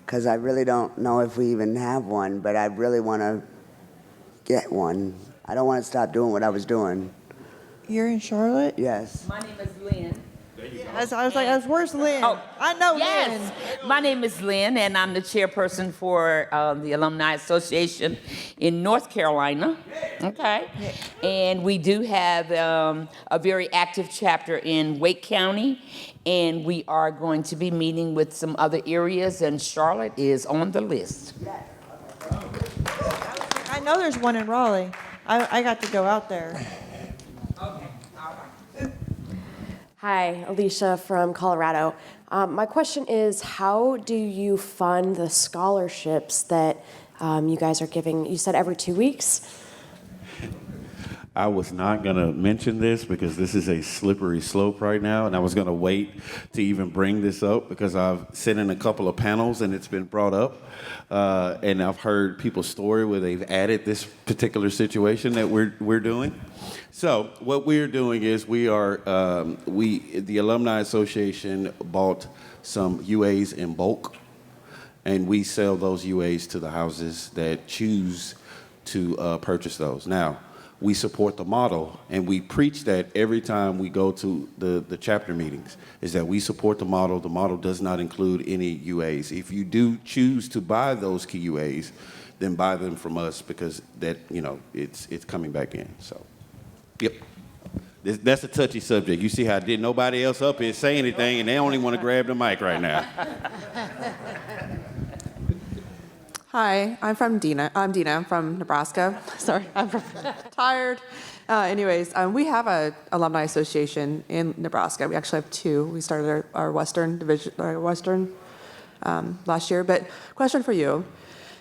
Because I really don't know if we even have one, but I really want to get one. I don't want to stop doing what I was doing. You're in Charlotte? Yes. My name is Lynn. As I was like, where's Lynn? Oh, I know yes. Lynn. My name is Lynn, and I'm the chairperson for the Alumni Association in North Carolina. Okay. And we do have a very active chapter in Wake County, and we are going to be meeting with some other areas, and Charlotte is on the list. I know there's one in Raleigh. I got to go out there. Hi, Alicia from Colorado. My question is, how do you fund the scholarships that you guys are giving? You said every 2 weeks? I was not going to mention this because this is a slippery slope right now, and I was going to wait to even bring this up because I've sat in a couple of panels and it's been brought up, and I've heard people's story where they've added this particular situation that we're doing. So what we're doing is the Alumni Association bought some UAs in bulk, and we sell those UAs to the houses that choose to purchase those. Now, we support the model, and we preach that every time we go to the chapter meetings, is that we support the model. The model does not include any UAs. If you do choose to buy those key UAs, then buy them from us because that, it's coming back in, so. Yep. That's a touchy subject. You see how did nobody else up here say anything, and they only want to grab the mic right now. Hi, I'm Dina. I'm from Nebraska. Sorry, I'm tired. Anyways, we have an alumni association in Nebraska. We actually have 2. We started our Western division, last year. But question for you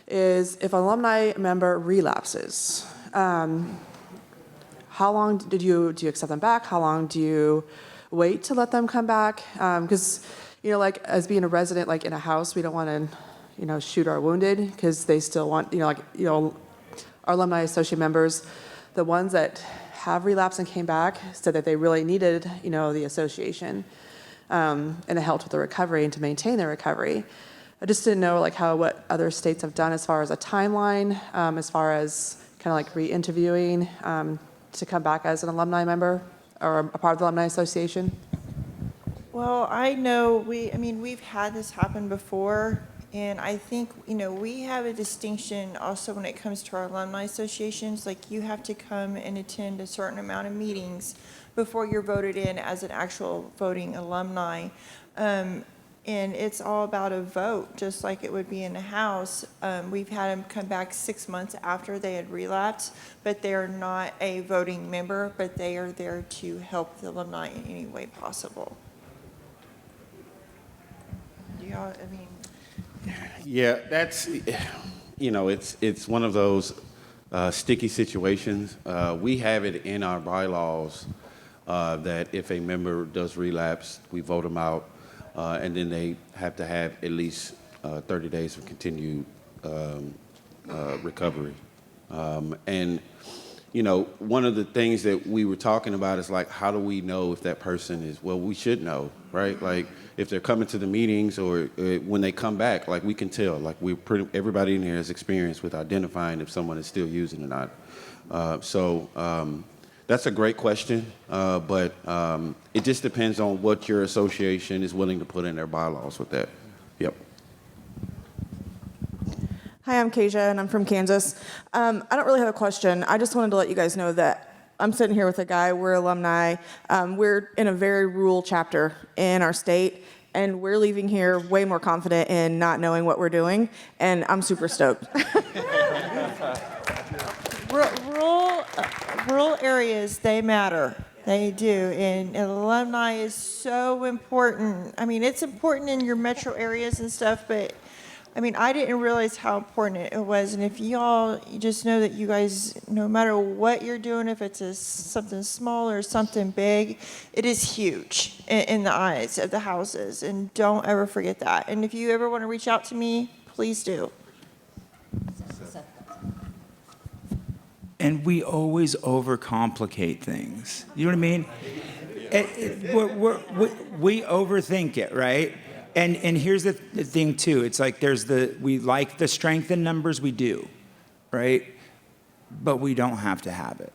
is, if an alumni member relapses, how long do you accept them back? How long do you wait to let them come back? Because, as being a resident, in a house, we don't want to, shoot our wounded because they still want, our alumni associate members, the ones that have relapsed and came back said that they really needed, the association, and it helped with the recovery and to maintain their recovery. I just didn't know what other states have done as far as a timeline, as far as kind of re-interviewing, to come back as an alumni member or a part of the Alumni Association? Well, I know we've had this happen before, and I think, we have a distinction also when it comes to our alumni associations. You have to come and attend a certain amount of meetings before you're voted in as an actual voting alumni. And it's all about a vote, just like it would be in the House. We've had them come back 6 months after they had relapsed, but they are not a voting member, but they are there to help the alumni in any way possible. Yeah, that's, it's one of those sticky situations. We have it in our bylaws that if a member does relapse, we vote them out. And then they have to have at least 30 days of continued recovery. And one of the things that we were talking about is like, how do we know if that person is, well, we should know, right? Like if they're coming to the meetings or when they come back, like we can tell, like everybody in here has experience with identifying if someone is still using or not. So that's a great question, but it just depends on what your association is willing to put in their bylaws with that. Yep. Hi, I'm Kasia, and I'm from Kansas. I don't really have a question. I just wanted to let you guys know that I'm sitting here with a guy. We're alumni. We're in a very rural chapter in our state, and we're leaving here way more confident in not knowing what we're doing, and I'm super stoked. Rural areas, they matter. They do, and alumni is so important. I mean, it's important in your metro areas and stuff, but I mean, I didn't realize how important it was. And if you just know that you guys, no matter what you're doing, if it's something small or something big, it is huge in the eyes of the houses. And don't ever forget that. And if you ever want to reach out to me, please do. And we always overcomplicate things. You know what I mean? We overthink it, right? And here's the thing too. It's like we like the strength in numbers, we do, right? But we don't have to have it.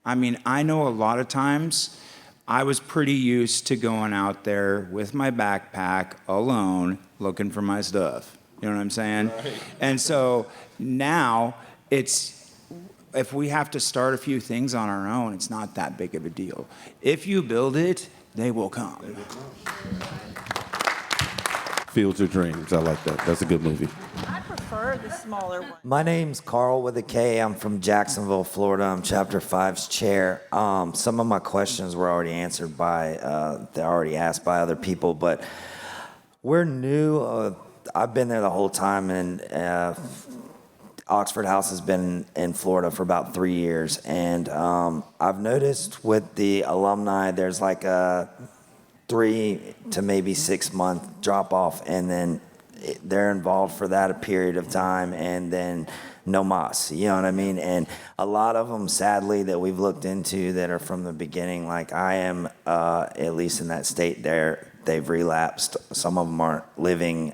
I mean, I know a lot of times I was pretty used to going out there with my backpack alone looking for my stuff. You know what I'm saying? Right. And so now if we have to start a few things on our own, it's not that big of a deal. If you build it, they will come. Fields of Dreams. I like that. That's a good movie. I prefer the smaller one. My name's Carl with a K. I'm from Jacksonville, Florida. I'm Chapter 5's chair. Some of my questions were already answered they're already asked by other people, but we're new. I've been there the whole time, and Oxford House has been in Florida for about 3 years. And I've noticed with the alumni, there's like a 3 to maybe 6 month drop off, and then they're involved for that a period of time, and then no mas, you know what I mean? And a lot of them, sadly, that we've looked into that are from the beginning, like I am, at least in that state they've relapsed. Some of them aren't living.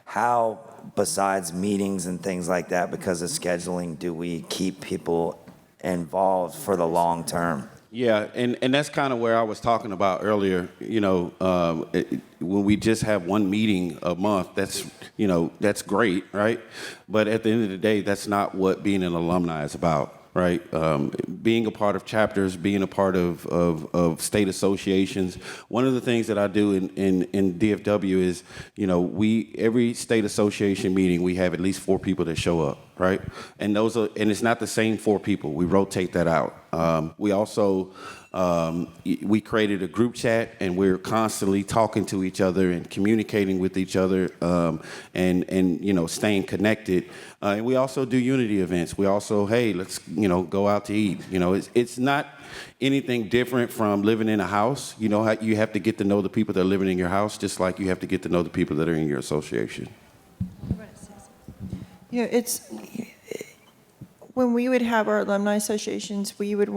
How, besides meetings and things like that, because of scheduling, do we keep people involved for the long term? Yeah, and that's kind of where I was talking about earlier. When we just have one meeting a month, that's great, right? But at the end of the day, that's not what being an alumni is about, right? Being a part of chapters, being a part of state associations. One of the things that I do in DFW is, every state association meeting, we have at least 4 people that show up, right? And it's not the same 4 people. We rotate that out. We also we created a group chat, and we're constantly talking to each other and communicating with each other, and staying connected. And we also do unity events. We also, hey, let's go out to eat. It's not anything different from living in a house. You have to get to know the people that are living in your house, just like you have to get to know the people that are in your association. When we would have our alumni associations, we would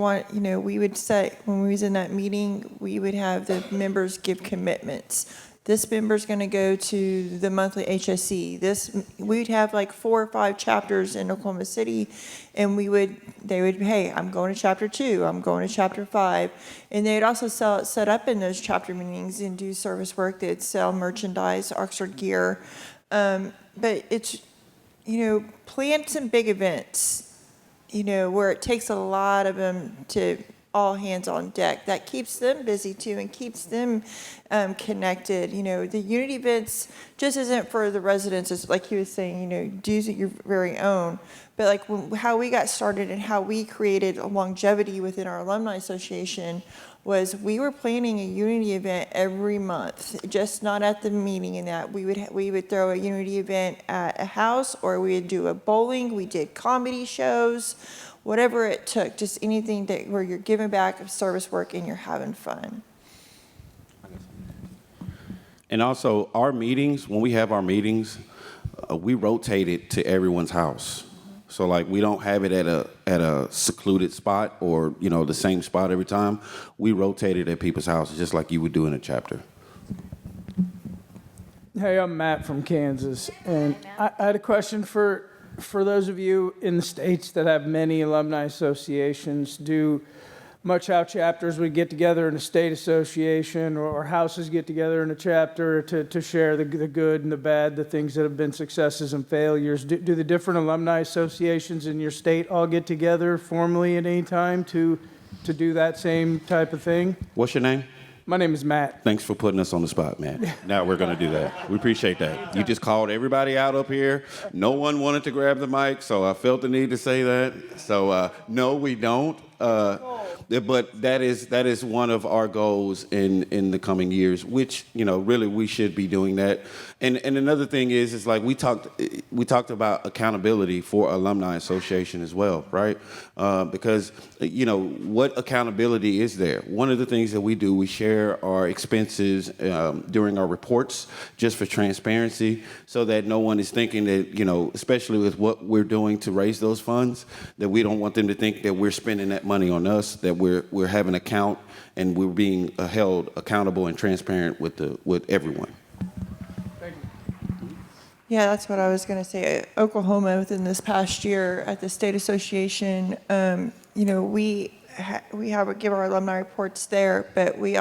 set, when we was in that meeting, we would have the members give commitments. This member's going to go to the monthly HSC. We'd have like 4 or 5 chapters in Oklahoma City, and they would, hey, I'm going to chapter 2, I'm going to chapter 5. And they'd also set up in those chapter meetings and do service work. They'd sell merchandise, Oxford gear. But it's, plan some big events, where it takes a lot of them to all hands on deck. That keeps them busy too, and keeps them connected. The unity events just isn't for the residents, it's like he was saying, do it your very own. But like how we got started and how we created a longevity within our alumni association was we were planning a unity event every month, just not at the meeting. In that we would throw a unity event at a house, or we would do a bowling. We did comedy shows, whatever it took, just anything where you're giving back of service work and you're having fun. And also, when we have our meetings, we rotate it to everyone's house. So like we don't have it at a secluded spot or the same spot every time. We rotate it at people's houses just like you would do in a chapter. Hey, I'm Matt from Kansas, and I had a question for those of you in the states that have many alumni associations. Do much how chapters would get together in a state association or houses get together in a chapter to share the good and the bad, the things that have been successes and failures? Do the different alumni associations in your state all get together formally at any time to do that same type of thing? What's your name? My name is Matt. Thanks for putting us on the spot, Matt. Now we're going to do that. We appreciate that. You just called everybody out up here. No one wanted to grab the mic, so I felt the need to say that. So no, we don't. But that is one of our goals in the coming years, which really we should be doing that. And another thing is like we talked about accountability for alumni association as well, right? Because what accountability is there? One of the things that we do, we share our expenses during our reports just for transparency, so that no one is thinking that especially with what we're doing to raise those funds, that we don't want them to think that we're spending that money on us, that we're having an account and we're being held accountable and transparent with everyone. Yeah, that's what I was going to say. Oklahoma, within this past year at the state association, we give our alumni reports there, but we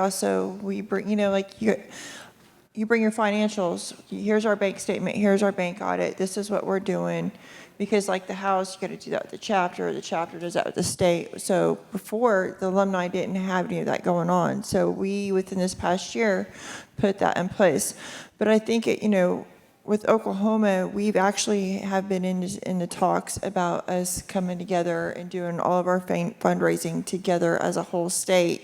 bring, you bring your financials. Here's our bank statement. Here's our bank audit. This is what we're doing. Because like the house, you got to do that with the chapter does that with the state. So before, the alumni didn't have any of that going on. So we, within this past year, put that in place. But I think, with Oklahoma, we've actually have been in the talks about us coming together and doing all of our fundraising together as a whole state,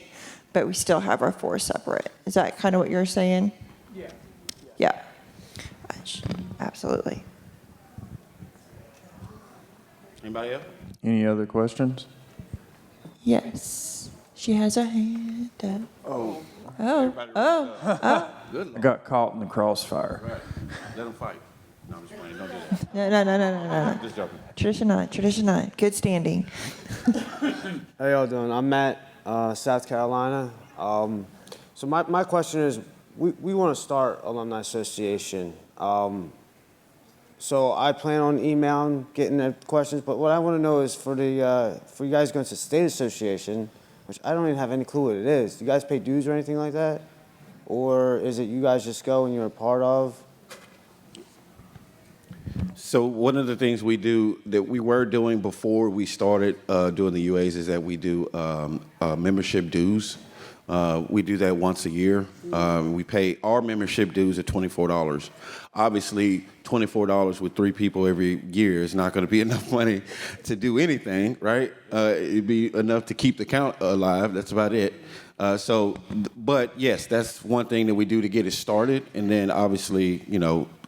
but we still have our 4 separate. Is that kind of what you're saying? Yeah. Absolutely. Anybody else? Any other questions? Yes. She has a hand up. Oh. I got caught in the crossfire. Right. Let them fight. No, I'm just playing. Don't do that. No. Just joking. Tradition 9. Good standing. How y'all doing? I'm Matt, South Carolina. So my question is, we want to start Alumni Association. So I plan on emailing, getting the questions, but what I want to know is for you guys going to state association, which I don't even have any clue what it is. Do you guys pay dues or anything like that? Or is it you guys just go and you're a part of? So one of the things we do that we were doing before we started doing the UAs is that we do membership dues. We do that once a year. We pay our membership dues at $24. Obviously, $24 with 3 people every year is not going to be enough money to do anything, right? It'd be enough to keep the count alive. That's about it. But yes, that's one thing that we do to get it started. And then obviously,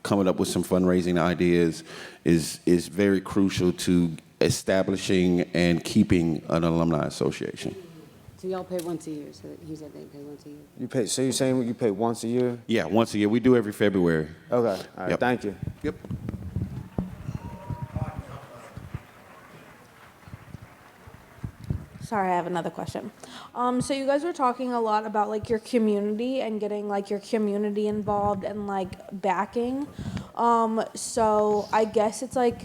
coming up with some fundraising ideas is very crucial to establishing and keeping an alumni association. So y'all pay once a year. So he said they pay once a year. You pay. So you're saying you pay once a year? Yeah, once a year. We do every February. Okay. All right. Yep. Thank you. Yep. Sorry, I have another question. So you guys were talking a lot about like your community and getting like your community involved and like backing. So I guess it's like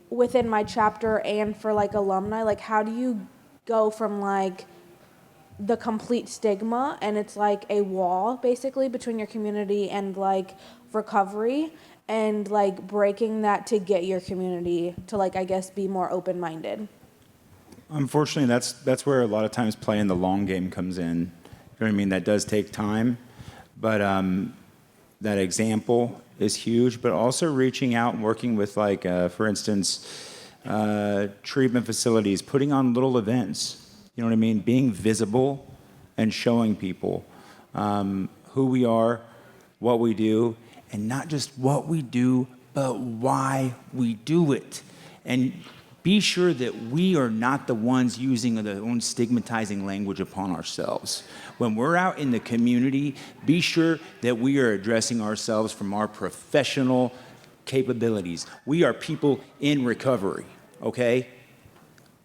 within my chapter and for like alumni, like how do you go from like the complete stigma and it's like a wall basically between your community and like recovery and like breaking that to get your community to like I guess be more open-minded? Unfortunately, that's where a lot of times playing the long game comes in. You know what I mean? That does take time, but that example is huge. But also reaching out and working with, like, for instance, treatment facilities, putting on little events. You know what I mean? Being visible and showing people who we are, what we do, and not just what we do, but why we do it. And be sure that we are not the ones using their own stigmatizing language upon ourselves. When we're out in the community, be sure that we are addressing ourselves from our professional capabilities. We are people in recovery, okay?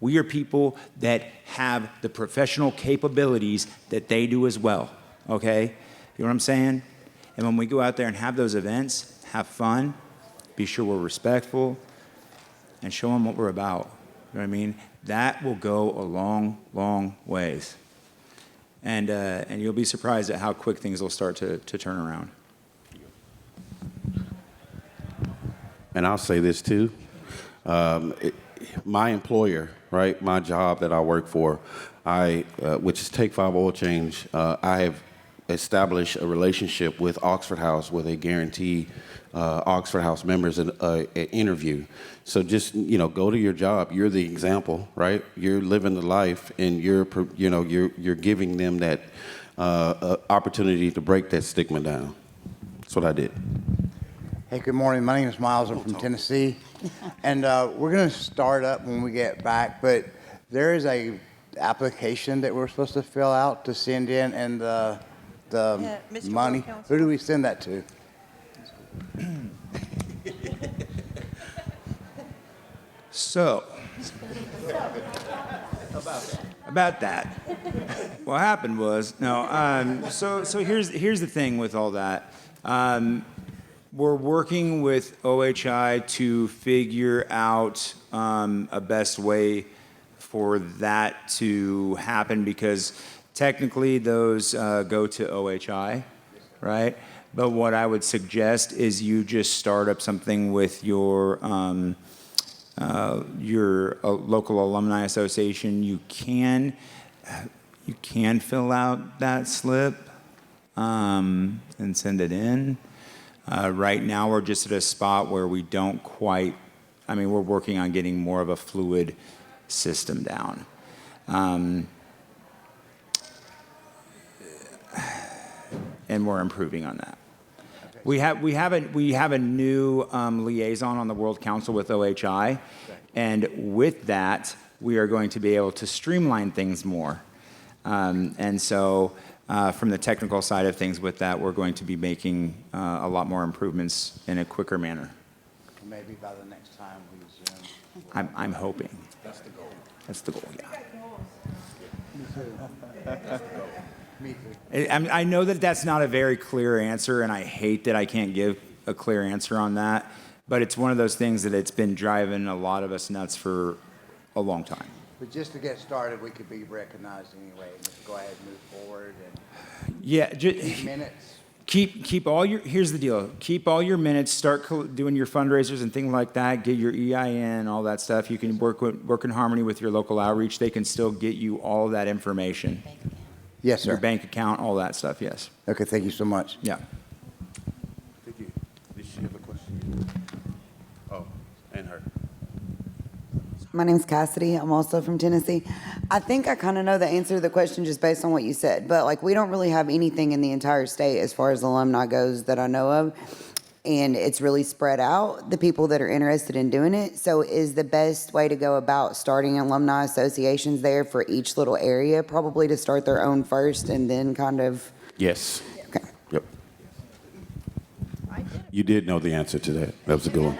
We are people that have the professional capabilities that they do as well, okay? You know what I'm saying? And when we go out there and have those events, have fun, be sure we're respectful, and show them what we're about. You know what I mean? That will go a long, long ways. And you'll be surprised at how quick things will start to turn around. And I'll say this too. My employer, right, my job that I work for, which is Take 5 Oil Change, I have established a relationship with Oxford House where they guarantee Oxford House members an interview. So just, go to your job. You're the example, right? You're living the life, and you're giving them that opportunity to break that stigma down. That's what I did. Hey, good morning. My name is Miles. I'm from Tennessee. And we're going to start up when we get back, but there is a application that we're supposed to fill out to send in, and the Mr. money. Who do we send that to? So, about that, what happened was, so here's the thing with all that. We're working with OHI to figure out a best way for that to happen, because technically those go to OHI, right? But what I would suggest is you just start up something with your local alumni association. You can fill out that slip and send it in. Right now, we're just at a spot where we don't quite, we're working on getting more of a fluid system down. And we're improving on that. We have a new liaison on the World Council with OHI, and with that, we are going to be able to streamline things more. And so, from the technical side of things with that, we're going to be making a lot more improvements in a quicker manner. Maybe by the next time we Zoom. I'm hoping. That's the goal. That's the goal, yeah. Me too. I know that that's not a very clear answer, and I hate that I can't give a clear answer on that, but it's one of those things that it's been driving a lot of us nuts for a long time. But just to get started, we could be recognized anyway. Just go ahead and move forward. And Yeah, minutes. Keep all your, here's the deal, keep all your minutes, start doing your fundraisers and things like that, get your EIN, all that stuff. You can work in harmony with your local outreach. They can still get you all that information. Yes, sir. Your bank account, all that stuff, yes. Okay, thank you so much. Yeah. Thank you. Did she have a question? Oh, and her. My name's Cassidy. I'm also from Tennessee. I think I kind of know the answer to the question just based on what you said, but we don't really have anything in the entire state as far as alumni goes that I know of, and it's really spread out, the people that are interested in doing it. So is the best way to go about starting alumni associations there for each little area, probably to start their own first and then kind of? Yes. Okay. Yep. You did know the answer to that. That was a good one.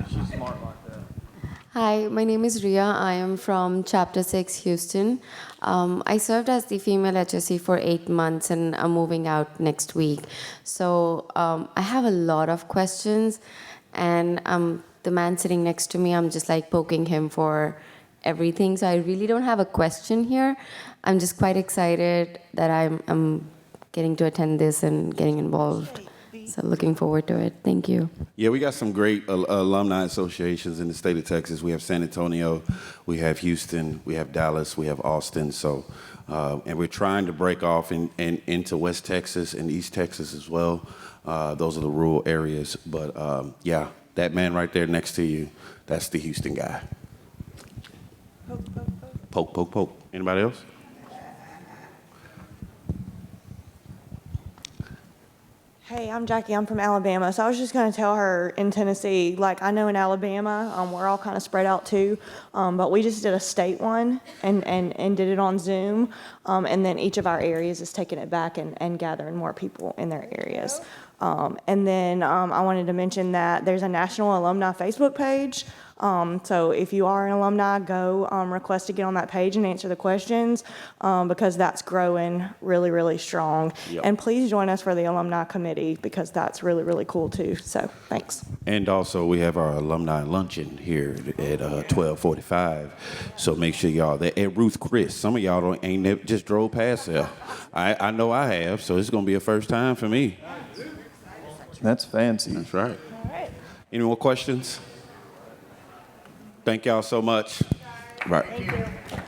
She's smart like that. Hi, my name is Ria. I am from Chapter 6, Houston. I served as the female HSE for 8 months, and I'm moving out next week. So I have a lot of questions, and the man sitting next to me, I'm just poking him for everything. So I really don't have a question here. I'm just quite excited that I'm getting to attend this and getting involved. So looking forward to it. Thank you. Yeah, we got some great alumni associations in the state of Texas. We have San Antonio, we have Houston, we have Dallas, we have Austin. So, and we're trying to break off into West Texas and East Texas as well. Those are the rural areas. But yeah, that man right there next to you, that's the Houston guy. Poke, poke, poke. Anybody else? Hey, I'm Jackie. I'm from Alabama. So I was just going to tell her in Tennessee, I know in Alabama, we're all kind of spread out too, but we just did a state one and did it on Zoom, and then each of our areas is taking it back and gathering more people in their areas. And then I wanted to mention that there's a National Alumni Facebook page. So if you are an alumni, go request to get on that page and answer the questions because that's growing really, really strong. Yep. And please join us for the alumni committee because that's really, really cool too. So thanks. And also, we have our alumni luncheon here at 12:45. So make sure y'all there at Ruth Chris. Some of y'all ain't never just drove past there. I know I have, so it's gonna be a first time for me. That's fancy. That's right. Any more questions? Thank y'all so much. Right. Thank you.